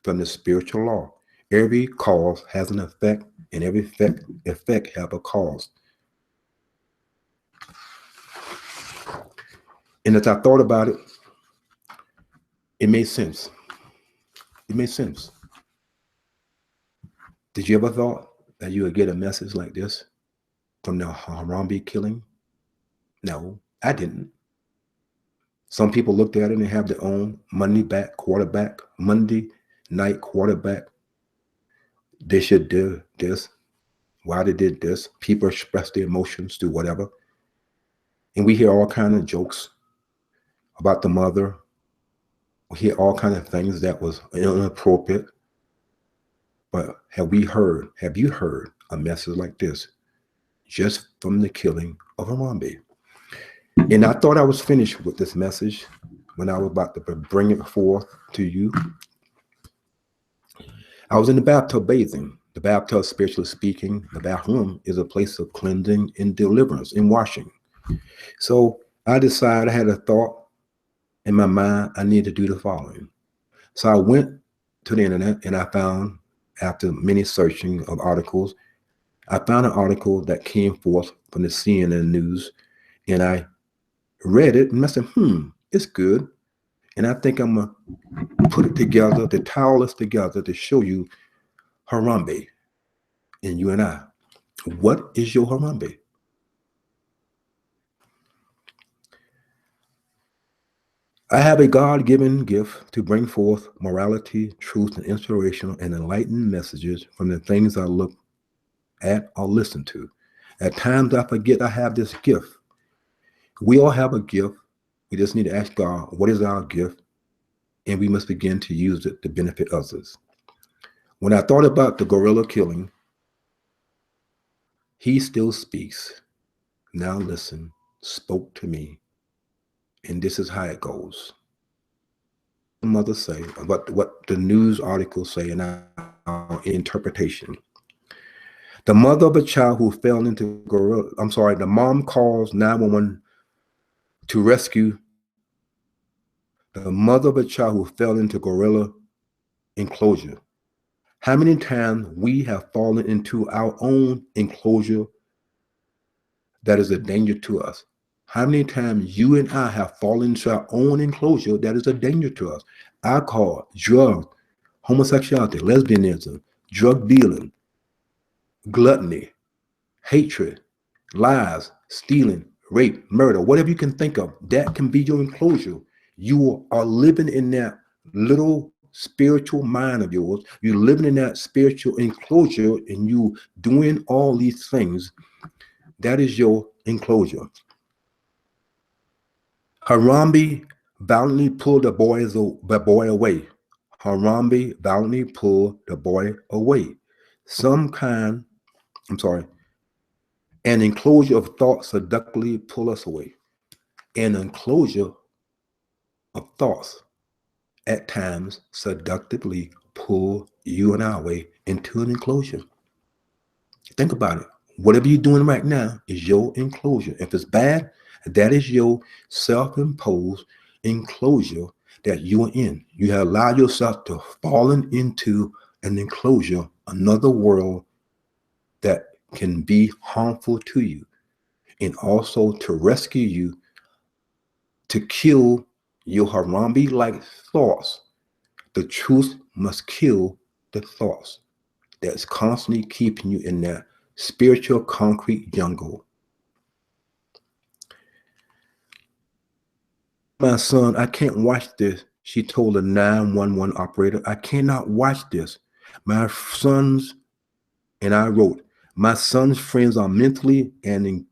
from the spiritual law. Every cause has an effect, and every effect have a cause. And as I thought about it, it made sense. It made sense. Did you ever thought that you would get a message like this from the Harambe killing? No, I didn't. Some people looked at it and have their own Monday back quarterback, Monday night quarterback. They should do this. Why they did this? People express their emotions, do whatever. And we hear all kind of jokes about the mother. We hear all kind of things that was inappropriate. But have you heard a message like this just from the killing of Harambe? And I thought I was finished with this message when I was about to bring it forth to you. I was in the bathtub bathing. The bathtub, spiritually speaking, the bathroom is a place of cleansing and deliverance and washing. So I decided, I had a thought in my mind, I need to do the following. So I went to the internet and I found, after many searching of articles, I found an article that came forth from the CNN news, and I read it and I said, it's good. And I think I'm gonna put it together, the towel is together to show you Harambe and you and I. What is your Harambe? I have a God-given gift to bring forth morality, truth, and inspirational and enlightened messages from the things I look at or listen to. At times I forget I have this gift. We all have a gift. We just need to ask God, what is our gift? And we must begin to use it to benefit others. When I thought about the gorilla killing, he still speaks. Now listen, spoke to me. And this is how it goes. The mother say, what the news articles say in our interpretation. The mother of a child who fell into the mom calls 911 to rescue the mother of a child who fell into gorilla enclosure. How many times we have fallen into our own enclosure that is a danger to us? How many times you and I have fallen into our own enclosure that is a danger to us? Alcohol, drugs, homosexuality, lesbianism, drug dealing, gluttony, hatred, lies, stealing, rape, murder, whatever you can think of, that can be your enclosure. You are living in that little spiritual mind of yours. You're living in that spiritual enclosure and you doing all these things. That is your enclosure. Harambe valiantly pulled the boy away. Harambe valiantly pulled the boy away. An enclosure of thoughts seductively pull us away. An enclosure of thoughts at times seductively pull you and I away into an enclosure. Think about it. Whatever you're doing right now is your enclosure. If it's bad, that is your self-imposed enclosure that you are in. You have allowed yourself to fall into an enclosure, another world that can be harmful to you, and also to rescue you, to kill your Harambe-like thoughts. The truth must kill the thoughts that's constantly keeping you in that spiritual concrete jungle. My son, I can't watch this. She told the 911 operator, I cannot watch this. My sons, and I wrote, my son's friends are mentally and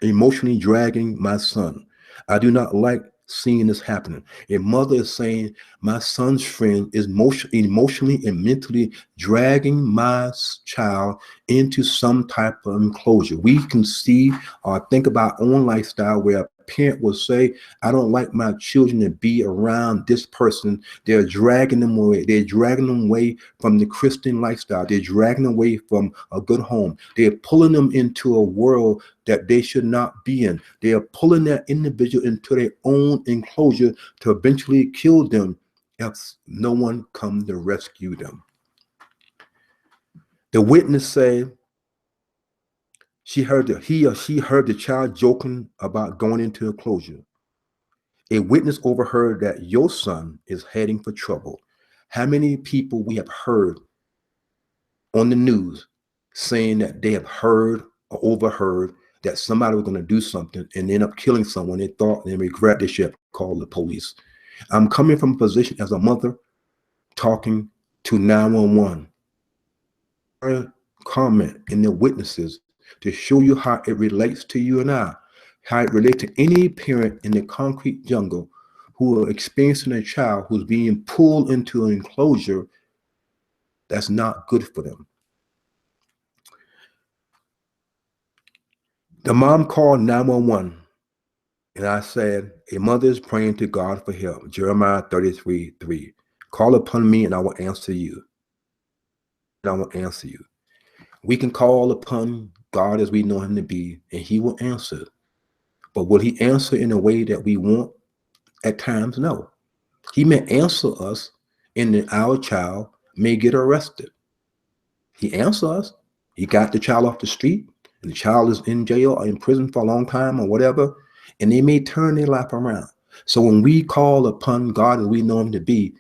emotionally dragging my son. I do not like seeing this happening. A mother is saying, my son's friend is emotionally and mentally dragging my child into some type of enclosure. We can see or think about our own lifestyle where a parent will say, I don't like my children to be around this person. They're dragging them away. They're dragging them away from the Christian lifestyle. They're dragging them away from a good home. They're pulling them into a world that they should not be in. They are pulling that individual into their own enclosure to eventually kill them if no one comes to rescue them. The witness said he heard the child joking about going into a enclosure. A witness overheard that your son is heading for trouble. How many people we have heard on the news saying that they have heard or overheard that somebody was going to do something and end up killing someone. They thought and regret they should have called the police. I'm coming from a position as a mother talking to 911. Comment in the witnesses to show you how it relates to you and I, how it relates to any parent in the concrete jungle who are experiencing a child who's being pulled into an enclosure that's not good for them. The mom called 911, and I said, a mother is praying to God for help. Jeremiah 33:3. Call upon me and I will answer you. And I will answer you. We can call upon God as we know him to be, and he will answer. But will he answer in a way that we want? At times, no. He may answer us, and then our child may get arrested. He answers us. He got the child off the street, and the child is in jail or in prison for a long time or whatever, and they may turn their life around. So when we call upon God as we know him to be,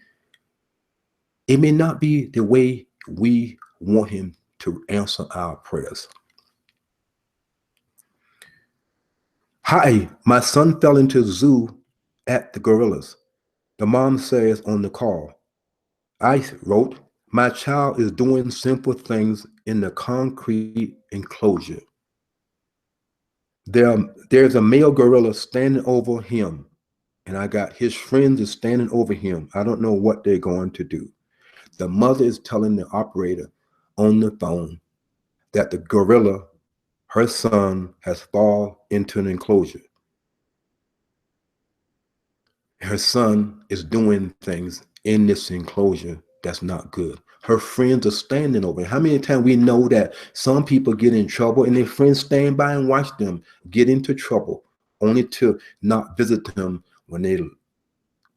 it may not be the way we want him to answer our prayers. Hi, my son fell into the zoo at the gorillas. The mom says on the call, I wrote, my child is doing simple things in the concrete enclosure. There's a male gorilla standing over him, and I got his friends is standing over him. I don't know what they're going to do. The mother is telling the operator on the phone that the gorilla, her son, has fallen into an enclosure. Her son is doing things in this enclosure that's not good. Her friends are standing over. How many times we know that some people get in trouble and their friends stand by and watch them get into trouble only to not visit them when they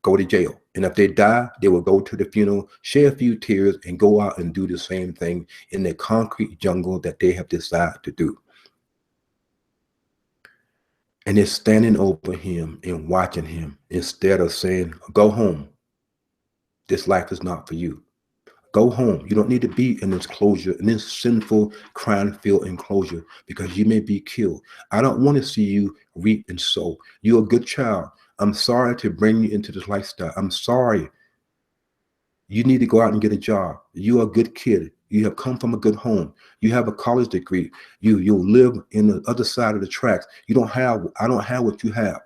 go to jail. And if they die, they will go to the funeral, shed a few tears, and go out and do the same thing in the concrete jungle that they have decided to do. And they're standing over him and watching him instead of saying, go home. This life is not for you. Go home. You don't need to be in this enclosure, in this sinful, crime-filled enclosure, because you may be killed. I don't want to see you reap and sow. You're a good child. I'm sorry to bring you into this lifestyle. I'm sorry. You need to go out and get a job. You're a good kid. You have come from a good home. You have a college degree. You'll live in the other side of the tracks. I don't have what you have.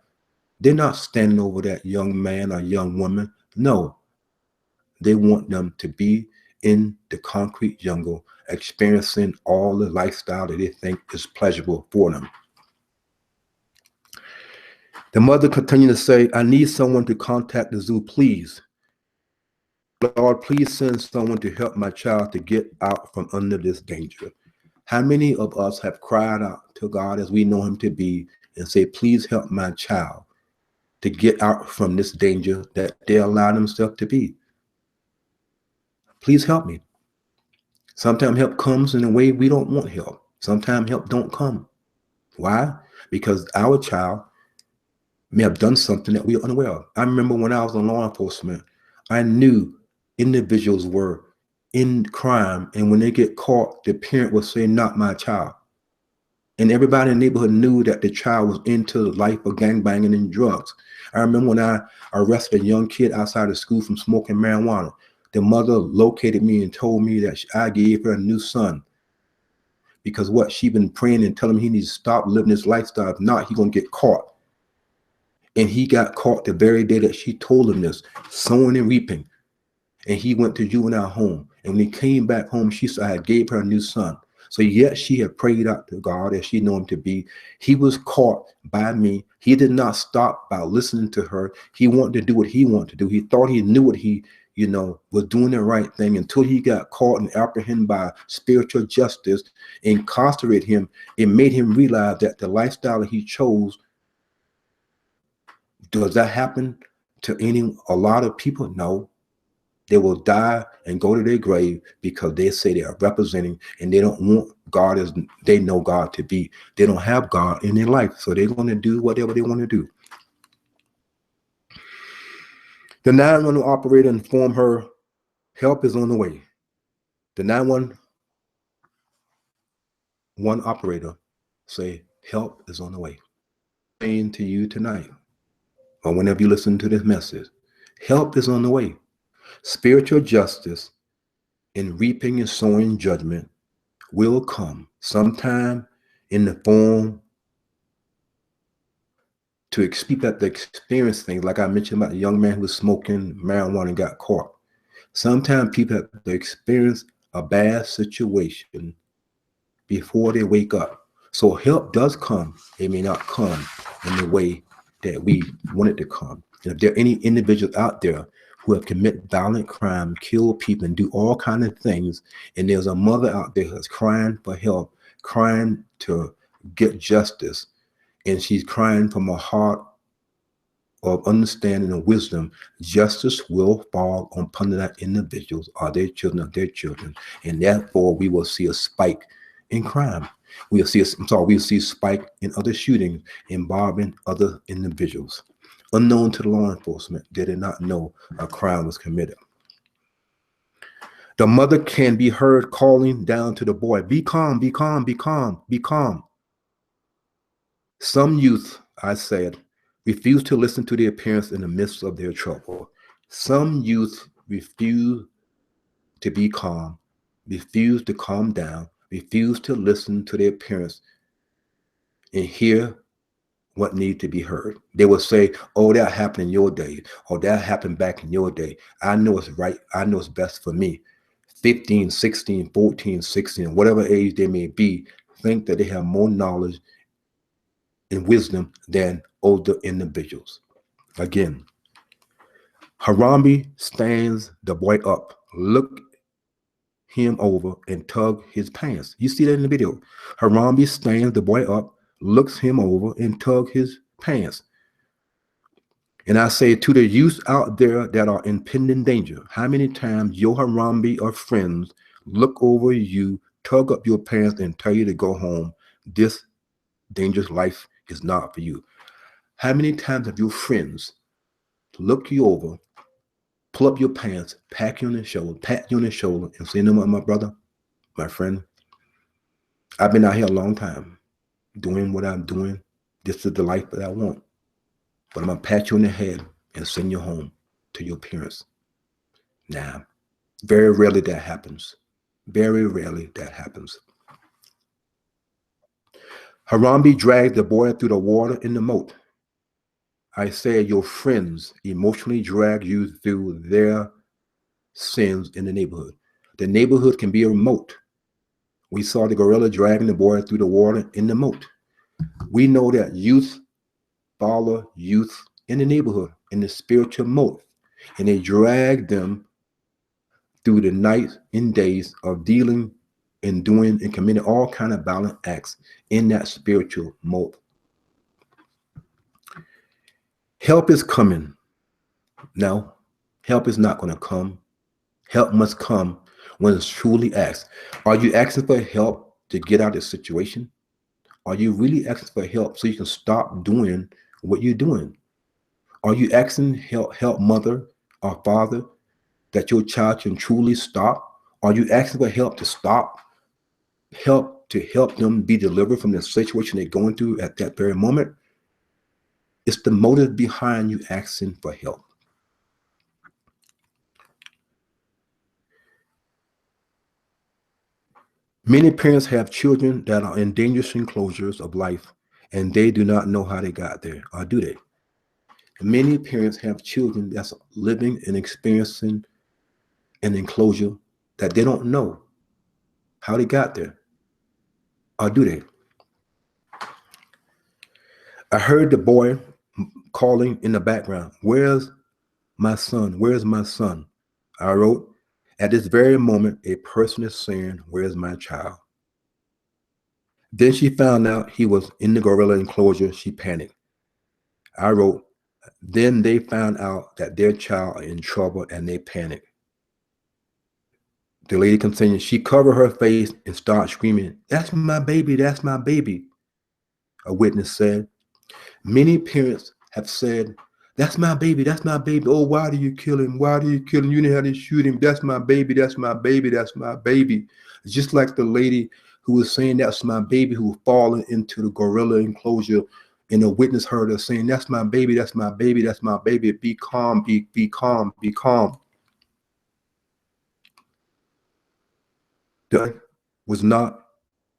They're not standing over that young man or young woman. No. They want them to be in the concrete jungle, experiencing all the lifestyle that they think is pleasurable for them. The mother continued to say, I need someone to contact the zoo, please. Lord, please send someone to help my child to get out from under this danger. How many of us have cried out to God as we know him to be and say, please help my child to get out from this danger that they allow themselves to be? Please help me. Sometimes help comes in a way we don't want help. Sometimes help don't come. Why? Because our child may have done something that we are unaware of. I remember when I was in law enforcement, I knew individuals were in crime, and when they get caught, the parent will say, not my child. And everybody in the neighborhood knew that the child was into the life of gangbanging and drugs. I remember when I arrested a young kid outside of school from smoking marijuana. The mother located me and told me that I gave her a new son. Because what? She'd been praying and telling him he needs to stop living this lifestyle. If not, he's going to get caught. And he got caught the very day that she told him this, sowing and reaping. And he went to juvenile home. And when he came back home, she said, I gave her a new son. So yet she had prayed out to God as she knew him to be. He was caught by me. He did not stop by listening to her. He wanted to do what he wanted to do. He thought he knew what he, was doing the right thing until he got caught and apprehended by spiritual justice, incarcerated him. It made him realize that the lifestyle that he chose, does that happen to a lot of people? No. They will die and go to their grave because they say they are representing and they don't want God as they know God to be. They don't have God in their life, so they're going to do whatever they want to do. The 911 operator informed her help is on the way. The 911 operator say Help is on the way. Saying to you tonight, or whenever you listen to this message, help is on the way. Spiritual justice in reaping and sowing judgment will come sometime in the form to people that experience things like I mentioned about the young man who was smoking marijuana and got caught. Sometimes people have to experience a bad situation before they wake up. So help does come. It may not come in the way that we want it to come. And if there are any individuals out there who have committed violent crime, killed people, and do all kinds of things, and there's a mother out there who's crying for help, crying to get justice, and she's crying from a heart of understanding and wisdom, justice will fall upon that individuals or their children, and therefore we will see a spike in crime. We'll see a spike in other shootings involving other individuals. Unknown to the law enforcement, they did not know a crime was committed. The mother can be heard calling down to the boy, be calm, be calm, be calm, be calm. Some youth, I said, refuse to listen to their parents in the midst of their trouble. Some youth refuse to be calm, refuse to calm down, refuse to listen to their parents and hear what needs to be heard. They will say, oh, that happened in your day, or that happened back in your day. I know it's right. I know it's best for me. 15, 16, 14, 16, whatever age they may be, think that they have more knowledge and wisdom than older individuals. Again, Harambe stands the boy up, look him over, and tug his pants. You see that in the video. Harambe stands the boy up, looks him over, and tug his pants. And I say to the youth out there that are in pending danger, how many times your Harambe or friends look over you, tug up your pants, and tell you to go home? This dangerous life is not for you. How many times have your friends look you over, pull up your pants, pat you on the shoulder, and say, no, my brother, my friend, I've been out here a long time doing what I'm doing. This is the life that I want. But I'm going to pat you on the head and send you home to your parents. Now, very rarely that happens. Very rarely that happens. Harambe dragged the boy through the water in the moat. I said your friends emotionally drag you through their sins in the neighborhood. The neighborhood can be a moat. We saw the gorilla dragging the boy through the water in the moat. We know that youth follow youth in the neighborhood, in the spiritual moat, and they drag them through the nights and days of dealing and doing and committing all kinds of violent acts in that spiritual moat. Help is coming. No, help is not going to come. Help must come when it's truly asked. Are you asking for help to get out of the situation? Are you really asking for help so you can stop doing what you're doing? Are you asking help mother or father that your child can truly stop? Are you asking for help to stop? Help to help them be delivered from the situation they're going through at that very moment? It's the motive behind you asking for help. Many parents have children that are in dangerous enclosures of life, and they do not know how they got there, or do they? Many parents have children that's living and experiencing an enclosure that they don't know how they got there, or do they? I heard the boy calling in the background, where's my son? Where's my son? I wrote, at this very moment, a person is saying, where's my child? Then she found out he was in the gorilla enclosure. She panicked. I wrote, then they found out that their child are in trouble and they panicked. The lady continued, she covered her face and started screaming, that's my baby, that's my baby. A witness said, many parents have said, that's my baby, that's my baby. Oh, why do you kill him? Why do you kill him? You didn't have to shoot him. That's my baby, that's my baby, that's my baby. Just like the lady who was saying that's my baby, who was falling into the gorilla enclosure, and a witness heard her saying, that's my baby, that's my baby, that's my baby. Be calm, be calm, be calm. That was not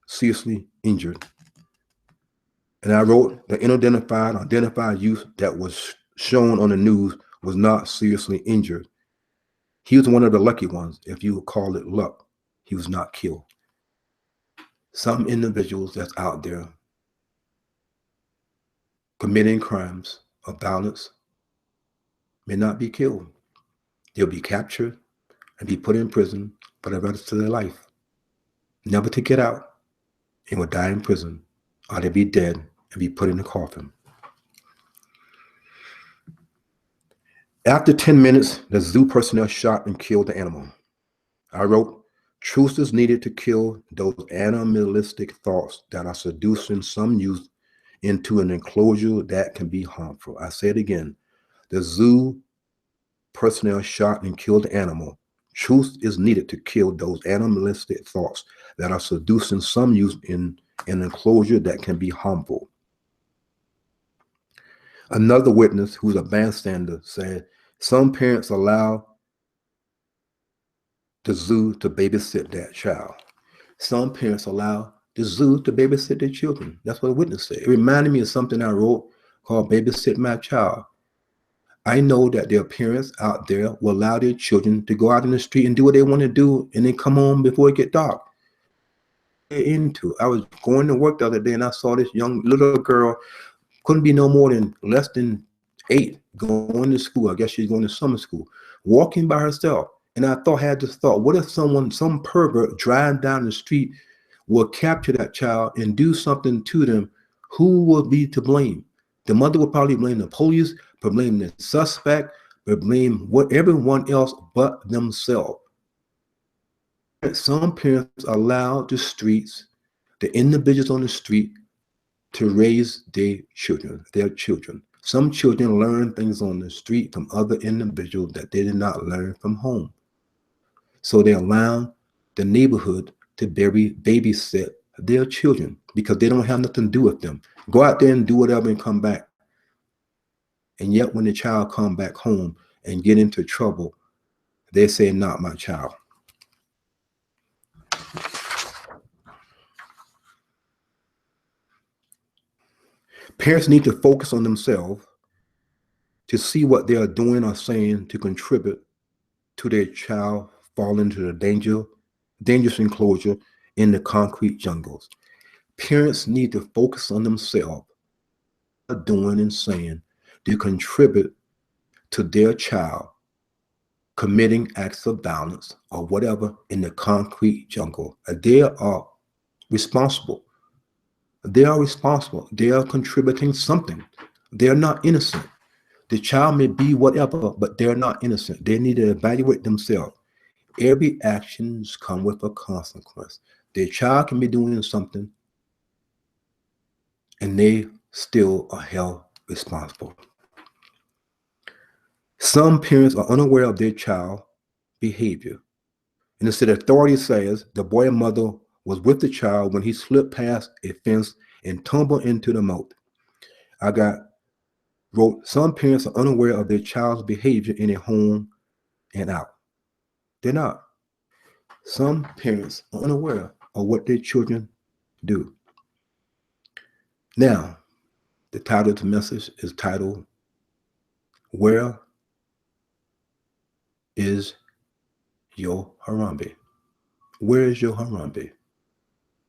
seriously injured. And I wrote the identified youth that was shown on the news was not seriously injured. He was one of the lucky ones, if you would call it luck. He was not killed. Some individuals that's out there committing crimes of violence may not be killed. They'll be captured and be put in prison for the rest of their life, never to get out, and will die in prison, or they'll be dead and be put in a coffin. After 10 minutes, the zoo personnel shot and killed the animal. I wrote, truth is needed to kill those animalistic thoughts that are seducing some youth into an enclosure that can be harmful. I say it again, the zoo personnel shot and killed the animal. Truth is needed to kill those animalistic thoughts that are seducing some youth in an enclosure that can be harmful. Another witness, who's a bystander, said, some parents allow the zoo to babysit that child. Some parents allow the zoo to babysit their children. That's what a witness said. It reminded me of something I wrote called Babysit My Child. I know that there are parents out there will allow their children to go out in the street and do what they want to do and then come home before it get dark. I was going to work the other day and I saw this young little girl, couldn't be no more than less than 8, going to school. I guess she's going to summer school, walking by herself. And I had this thought, what if some pervert driving down the street will capture that child and do something to them? Who will be to blame? The mother will probably blame the police, but blame the suspect, but blame everyone else but themselves. Some parents allow the streets, the individuals on the street, to raise their children. Some children learn things on the street from other individuals that they did not learn from home. So they allow the neighborhood to babysit their children because they don't have nothing to do with them. Go out there and do whatever and come back. And yet when the child come back home and get into trouble, they say, not my child. Parents need to focus on themselves to see what they are doing or saying to contribute to their child fall into the dangerous enclosure in the concrete jungles. Parents need to focus on themselves, what they're doing and saying to contribute to their child committing acts of violence or whatever in the concrete jungle. They are responsible. They are responsible. They are contributing something. They are not innocent. The child may be whatever, but they're not innocent. They need to evaluate themselves. Every actions come with a consequence. Their child can be doing something and they still are held responsible. Some parents are unaware of their child behavior. And instead, authority says the boy and mother was with the child when he slipped past a fence and tumbled into the moat. Wrote, some parents are unaware of their child's behavior in a home and out. They're not. Some parents are unaware of what their children do. Now, the title of the message is titled, Where is your Harambe? Where is your Harambe?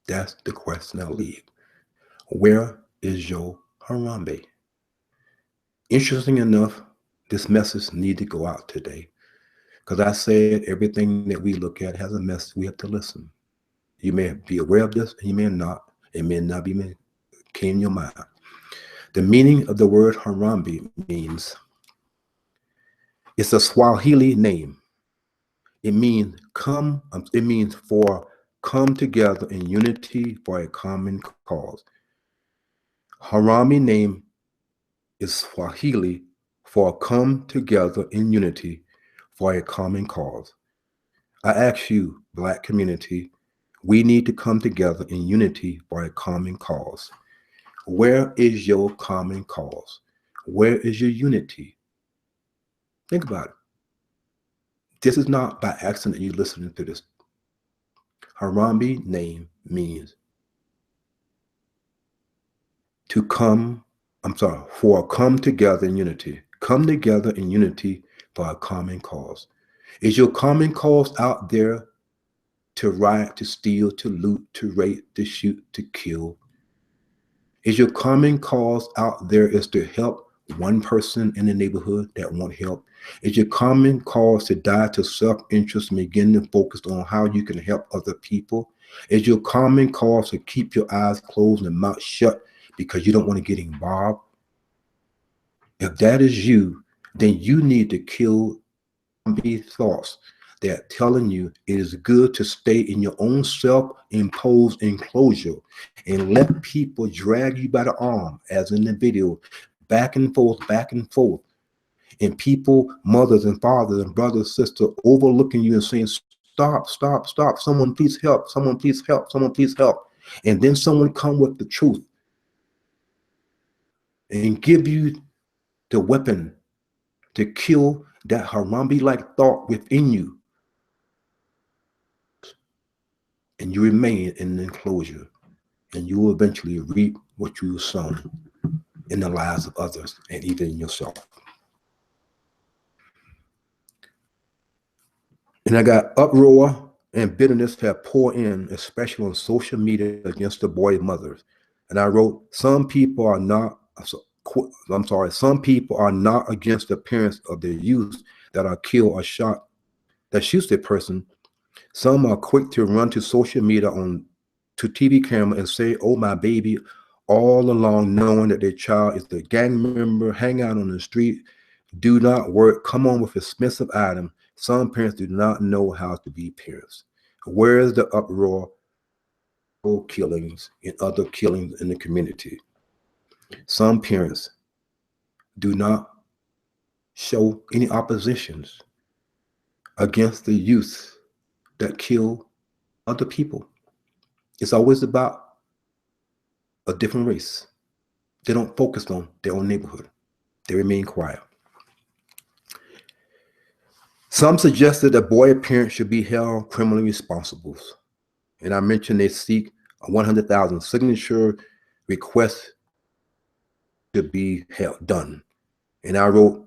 That's the question I'll leave. Where is your Harambe? Interesting enough, this message needs to go out today because I said everything that we look at has a message. We have to listen. You may be aware of this, and you may not. It may not be came in your mind. The meaning of the word Harambe means, it's a Swahili name. It means for come together in unity for a common cause. Harambe name is Swahili for come together in unity for a common cause. I ask you, Black community, We need to come together in unity for a common cause. Where is your common cause? Where is your unity? Think about it. This is not by accident you listening to this. Harambe name means to come, for come together in unity. Come together in unity for a common cause. Is your common cause out there to riot, to steal, to loot, to rape, to shoot, to kill? Is your common cause out there is to help one person in the neighborhood that want help? Is your common cause to die to self-interest and begin to focus on how you can help other people? Is your common cause to keep your eyes closed and mouth shut because you don't want to get involved? If that is you, then you need to kill these thoughts that telling you it is good to stay in your own self-imposed enclosure and let people drag you by the arm, as in the video, back and forth, and people, mothers and fathers and brothers, sisters, overlooking you and saying, stop, stop, stop, someone please help, someone please help, someone please help. And then someone come with the truth and give you the weapon to kill that Harambe-like thought within you. And you remain in the enclosure, and you will eventually reap what you have sown in the lives of others and even in yourself. And I got uproar and bitterness have poured in, especially on social media, against the boy mothers. And I wrote, some people are not against the parents of the youth that are killed or shot, that shoots the person. Some are quick to run to social media to TV camera and say, oh, my baby, all along knowing that their child is a gang member, hang out on the street, do not work, come on with expensive items. Some parents do not know how to be parents. Where is the uproar, killings and other killings in the community? Some parents do not show any oppositions against the youth that kill other people. It's always about a different race. They don't focus on their own neighborhood. They remain quiet. Some suggested that boy parents should be held criminally responsible. And I mentioned they seek a 100,000 signature request to be done. And I wrote,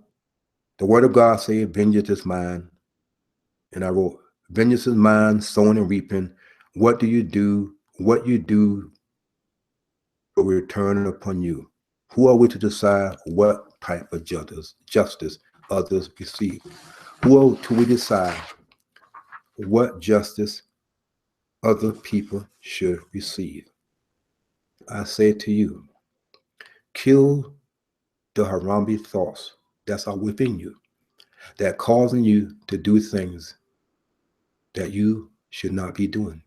the word of God says, vengeance is mine. And I wrote, vengeance is mine, sowing and reaping. What you do will return upon you. Who are we to decide what type of justice others receive? Who are we decide what justice other people should receive? I say to you, kill the Harambe thoughts that's all within you, that causing you to do things that you should not be doing.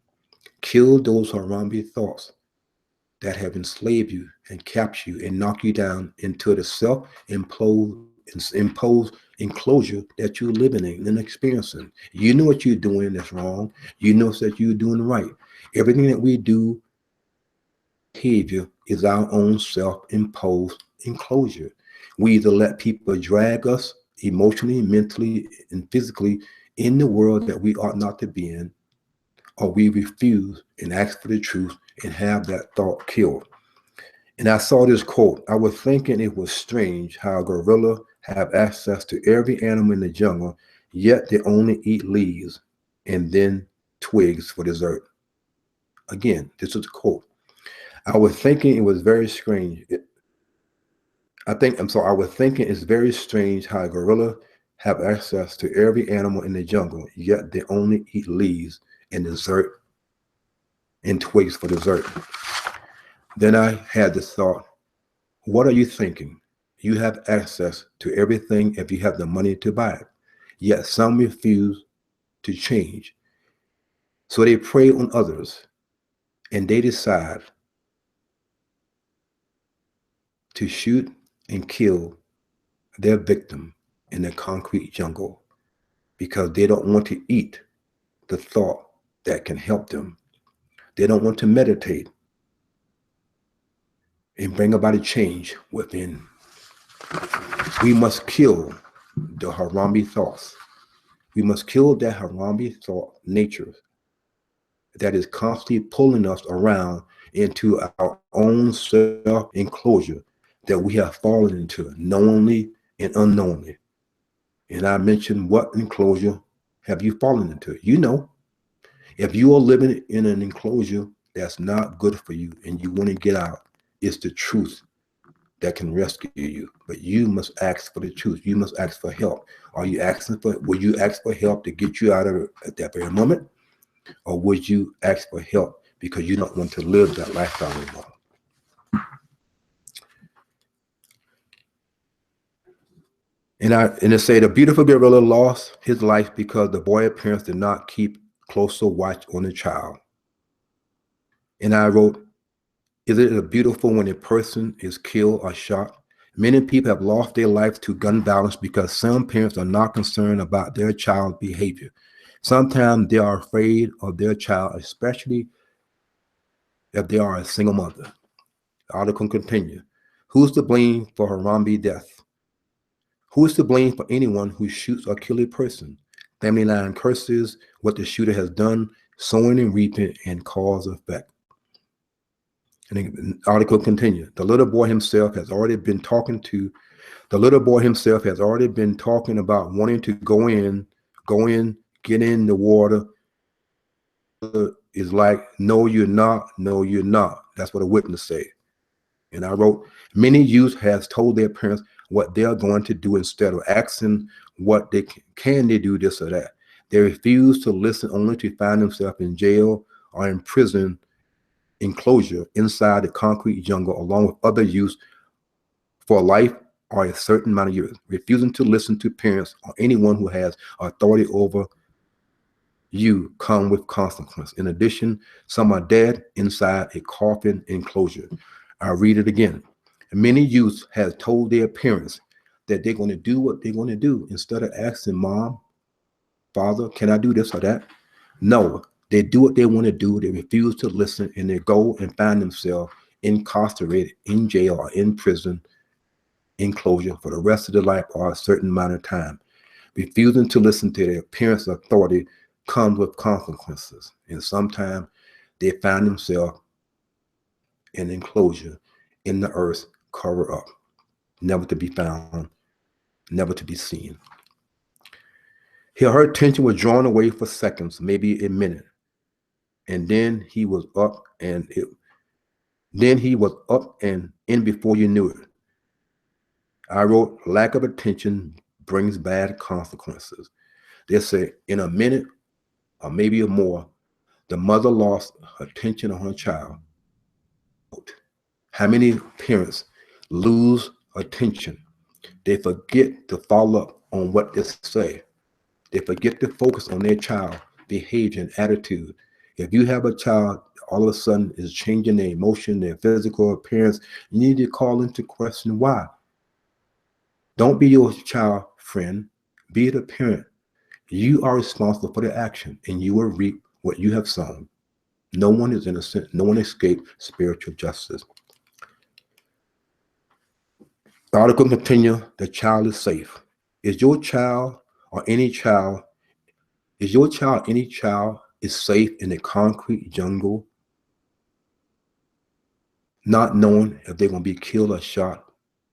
Kill those Harambe thoughts that have enslaved you and captured you and knock you down into the self-imposed enclosure that you're living in and experiencing. You know what you're doing that's wrong. You know that you're doing right. Everything that we do, behavior, is our own self-imposed enclosure. We either let people drag us emotionally, mentally, and physically in the world that we ought not to be in, or we refuse and ask for the truth and have that thought killed. And I saw this quote. I was thinking it was strange how a gorilla have access to every animal in the jungle, yet they only eat leaves and then twigs for dessert. Again, this is a quote. I was thinking it was very strange. I was thinking it's very strange how a gorilla have access to every animal in the jungle, yet they only eat leaves and dessert and twigs for dessert. Then I had this thought, what are you thinking? You have access to everything if you have the money to buy it. Yet some refuse to change. So they prey on others and they decide to shoot and kill their victim in the concrete jungle because they don't want to eat the thought that can help them. They don't want to meditate and bring about a change within. We must kill the Harambe thoughts. We must kill that Harambe thought nature that is constantly pulling us around into our own self-enclosure that we have fallen into knowingly and unknowingly. And I mentioned, what enclosure have you fallen into? You know, if you are living in an enclosure that's not good for you and you want to get out, it's the truth that can rescue you. But you must ask for the truth. You must ask for help. Will you ask for help to get you out of it at that very moment? Or would you ask for help because you don't want to live that lifestyle anymore? And it say the beautiful gorilla lost his life because the boy's parents did not keep closer watch on the child. And I wrote, is it beautiful when a person is killed or shot? Many people have lost their lives to gun violence because some parents are not concerned about their child's behavior. Sometimes they are afraid of their child, especially if they are a single mother. The article continues. Who's to blame for Harambe's death? Who is to blame for anyone who shoots or kills a person? Family line curses what the shooter has done, sowing and reaping, and cause effect. And the article continues. The little boy himself has already been talking about wanting to go in, get in the water. Is like, no, you're not. No, you're not. That's what a witness said. And I wrote, many youth has told their parents what they're going to do instead of asking what they can they do this or that. They refuse to listen, only to find themselves in jail or in prison enclosure inside the concrete jungle along with other youth for life or a certain amount of years, refusing to listen to parents or anyone who has authority over you come with consequence. In addition, some are dead inside a coffin enclosure. I'll read it again. Many youths have told their parents that they're going to do what they're going to do instead of asking mom, father, can I do this or that? No, they do what they want to do. They refuse to listen, and they go and find themselves incarcerated in jail or in prison enclosure for the rest of their life or a certain amount of time. Refusing to listen to their parents' authority comes with consequences, and sometimes they find themselves in enclosure in the earth, covered up, never to be found, never to be seen. Her attention was drawn away for seconds, maybe a minute, and then he was up and in before you knew it. I wrote, lack of attention brings bad consequences. They say in a minute or maybe more, the mother lost attention on her child. How many parents lose attention? They forget to follow up on what they say. They forget to focus on their child behavior and attitude. If you have a child all of a sudden is changing their emotion, their physical appearance, you need to call into question why. Don't be your child friend, be the parent. You are responsible for the action, and you will reap what you have sown. No one is innocent. No one escaped spiritual justice. The article continues, the child is safe. Is your child any child is safe in the concrete jungle, not knowing if they're going to be killed or shot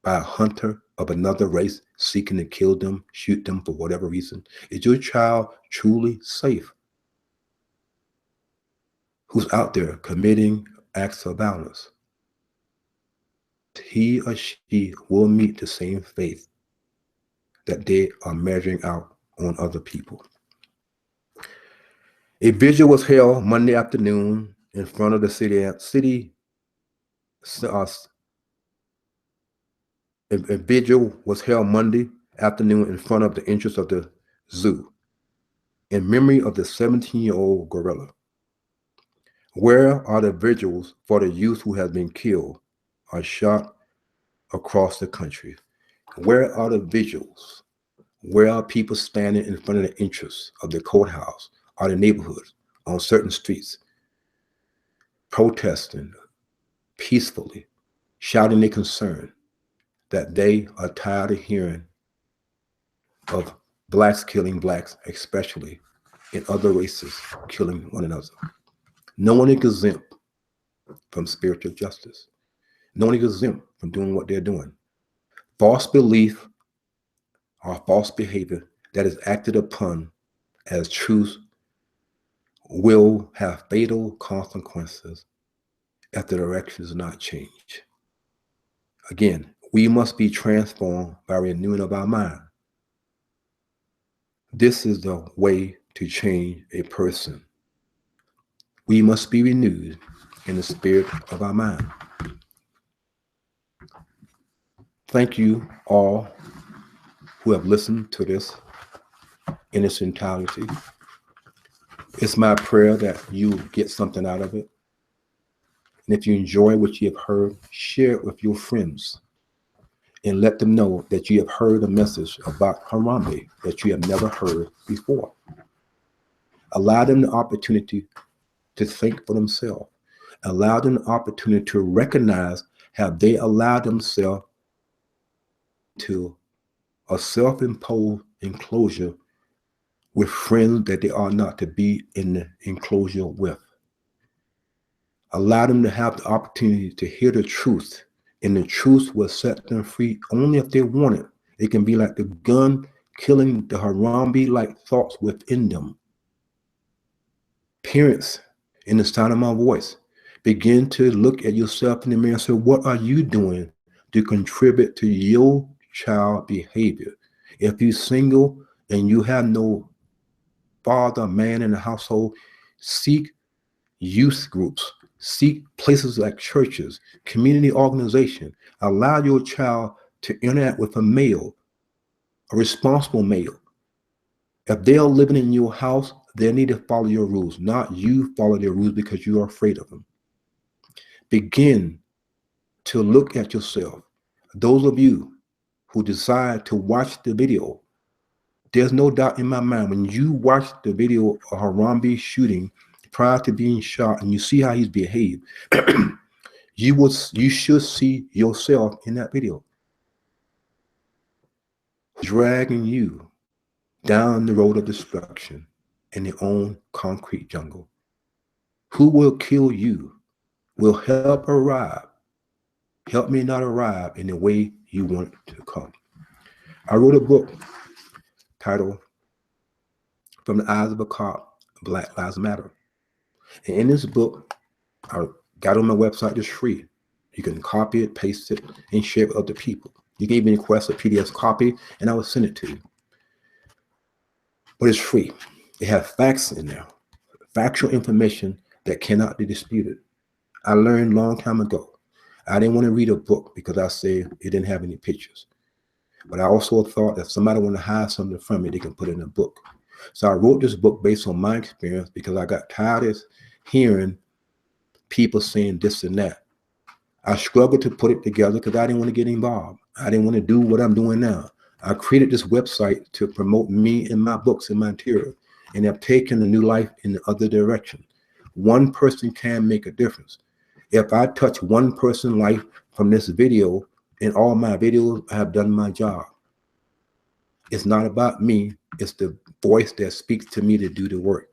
by a hunter of another race seeking to kill them, shoot them for whatever reason? Is your child truly safe? Who's out there committing acts of violence? He or she will meet the same fate that they are measuring out on other people. A vigil was held Monday afternoon in front of the city. A vigil was held Monday afternoon in front of the entrance of the zoo in memory of the 17-year-old gorilla. Where are the vigils for the youth who have been killed or shot across the country? Where are the vigils? Where are people standing in front of the entrance of the courthouse or the neighborhoods on certain streets protesting peacefully, shouting their concern that they are tired of hearing of blacks killing blacks, especially in other races killing one another. No one is exempt from spiritual justice. No one is exempt from doing what they're doing. False belief or false behavior that is acted upon as truth will have fatal consequences if the direction is not changed. Again, we must be transformed by renewing of our mind. This is the way to change a person. We must be renewed in the spirit of our mind. Thank you all who have listened to this in its entirety. It's my prayer that you get something out of it. And if you enjoy what you have heard, share it with your friends and let them know that you have heard a message about Harambe that you have never heard before. Allow them the opportunity to think for themselves. Allow them the opportunity to recognize how they allow themselves to a self-imposed enclosure with friends that they are not to be in the enclosure with. Allow them to have the opportunity to hear the truth, and the truth will set them free only if they want it. It can be like the gun killing the Harambe-like thoughts within them. Parents, in the sound of my voice, begin to look at yourself in the mirror and say, what are you doing to contribute to your child behavior? If you're single and you have no father, man in the household, seek youth groups, seek places like churches, community organization. Allow your child to interact with a male, a responsible male. If they are living in your house, they need to follow your rules, not you follow their rules because you are afraid of them. Begin to look at yourself. Those of you who decide to watch the video, there's no doubt in my mind, when you watch the video of Harambe shooting prior to being shot and you see how he's behaved, you should see yourself in that video. Dragging you down the road of destruction in their own concrete jungle. Who will kill you will help arrive. Help me not arrive in the way you want it to come. I wrote a book titled From the Eyes of a Cop, Black Lives Matter. And in this book, I got on my website, it's free. You can copy it, paste it, and share it with other people. You can even request a PDF copy, and I will send it to you. But it's free. It has facts in there, factual information that cannot be disputed. I learned a long time ago. I didn't want to read a book because I said it didn't have any pictures. But I also thought that if somebody want to hide something from me, they can put it in a book. So I wrote this book based on my experience because I got tired of hearing people saying this and that. I struggled to put it together because I didn't want to get involved. I didn't want to do what I'm doing now. I created this website to promote me and my books and my material, and have taken a new life in the other direction. One person can make a difference. If I touch one person's life from this video, in all my videos, I have done my job. It's not about me. It's the voice that speaks to me to do the work.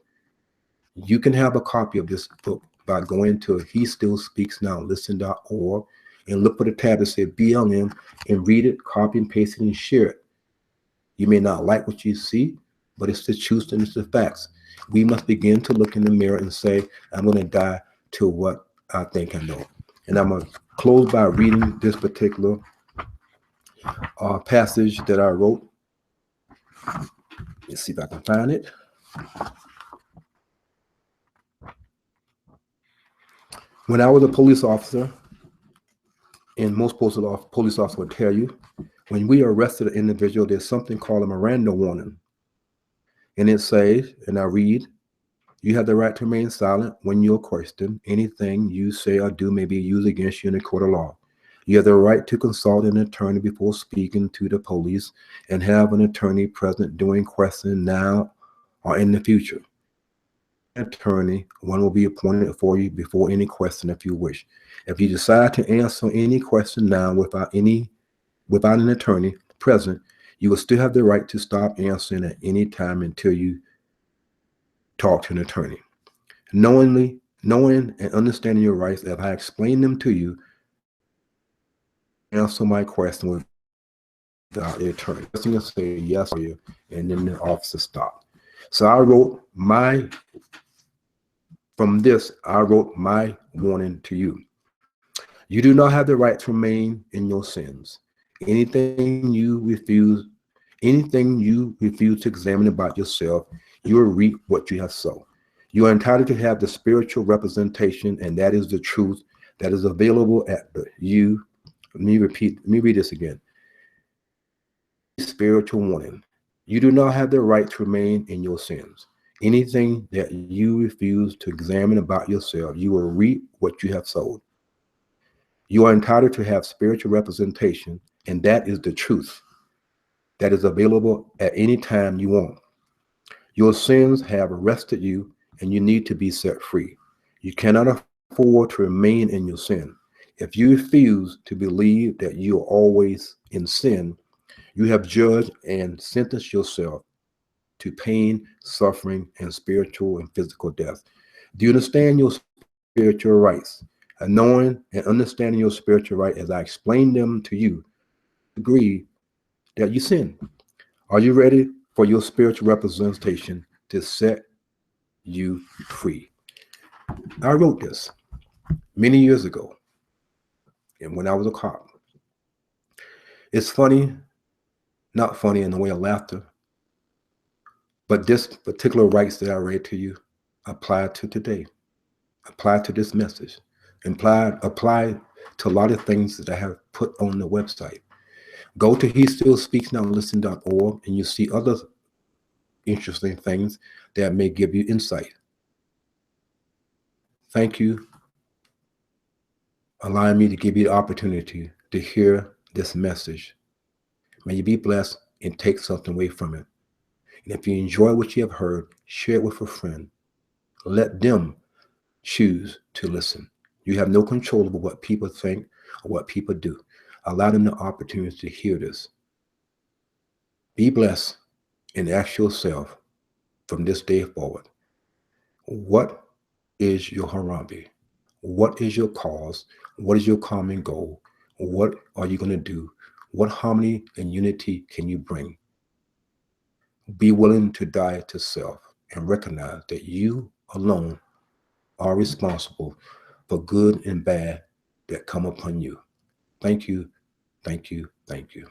You can have a copy of this book by going to HeStillSpeaksNowListen.org and look for the tab that says BLM and read it, copy and paste it, and share it. You may not like what you see, but it's the truth and it's the facts. We must begin to look in the mirror and say, I'm going to die to what I think I know. And I'm going to close by reading this particular passage that I wrote. Let's see if I can find it. When I was a police officer, and most police officers would tell you, when we arrested an individual, there's something called a Miranda warning. And it says, and I read, you have the right to remain silent when you're questioned. Anything you say or do may be used against you in a court of law. You have the right to consult an attorney before speaking to the police and have an attorney present during questioning now or in the future. attorney. One will be appointed for you before any question if you wish. If you decide to answer any question now without an attorney present, you will still have the right to stop answering at any time until you talk to an attorney. Knowing and understanding your rights, as I explain them to you, answer my question without the attorney. Just gonna say yes for you, and then the officer stopped. So I wrote my warning to you. You do not have the right to remain in your sins. Anything you refuse to examine about yourself, you will reap what you have sown. You are entitled to have the spiritual representation, and that is the truth that is available at you. Let me read this again. Spiritual warning. You do not have the right to remain in your sins. Anything that you refuse to examine about yourself, you will reap what you have sown. You are entitled to have spiritual representation, and that is the truth that is available at any time you want. Your sins have arrested you, and you need to be set free. You cannot afford to remain in your sin. If you refuse to believe that you are always in sin, you have judged and sentenced yourself to pain, suffering, and spiritual and physical death. Do you understand your spiritual rights? And knowing and understanding your spiritual rights as I explain them to you, agree that you sin. Are you ready for your spiritual representation to set you free? I wrote this many years ago, and when I was a cop. It's funny, not funny in the way of laughter, but this particular rights that I read to you apply to today, apply to this message, apply to a lot of things that I have put on the website. Go to HeStillSpeaksNowListen.org and you see other interesting things that may give you insight. Thank you for allowing me to give you the opportunity to hear this message. May you be blessed and take something away from it. And if you enjoy what you have heard, share it with a friend. Let them choose to listen. You have no control over what people think or what people do. Allow them the opportunity to hear this. Be blessed and ask yourself from this day forward, what is your Harambe? What is your cause? What is your common goal? What are you going to do? What harmony and unity can you bring? Be willing to die to self and recognize that you alone are responsible for good and bad that come upon you. Thank you, thank you, thank you.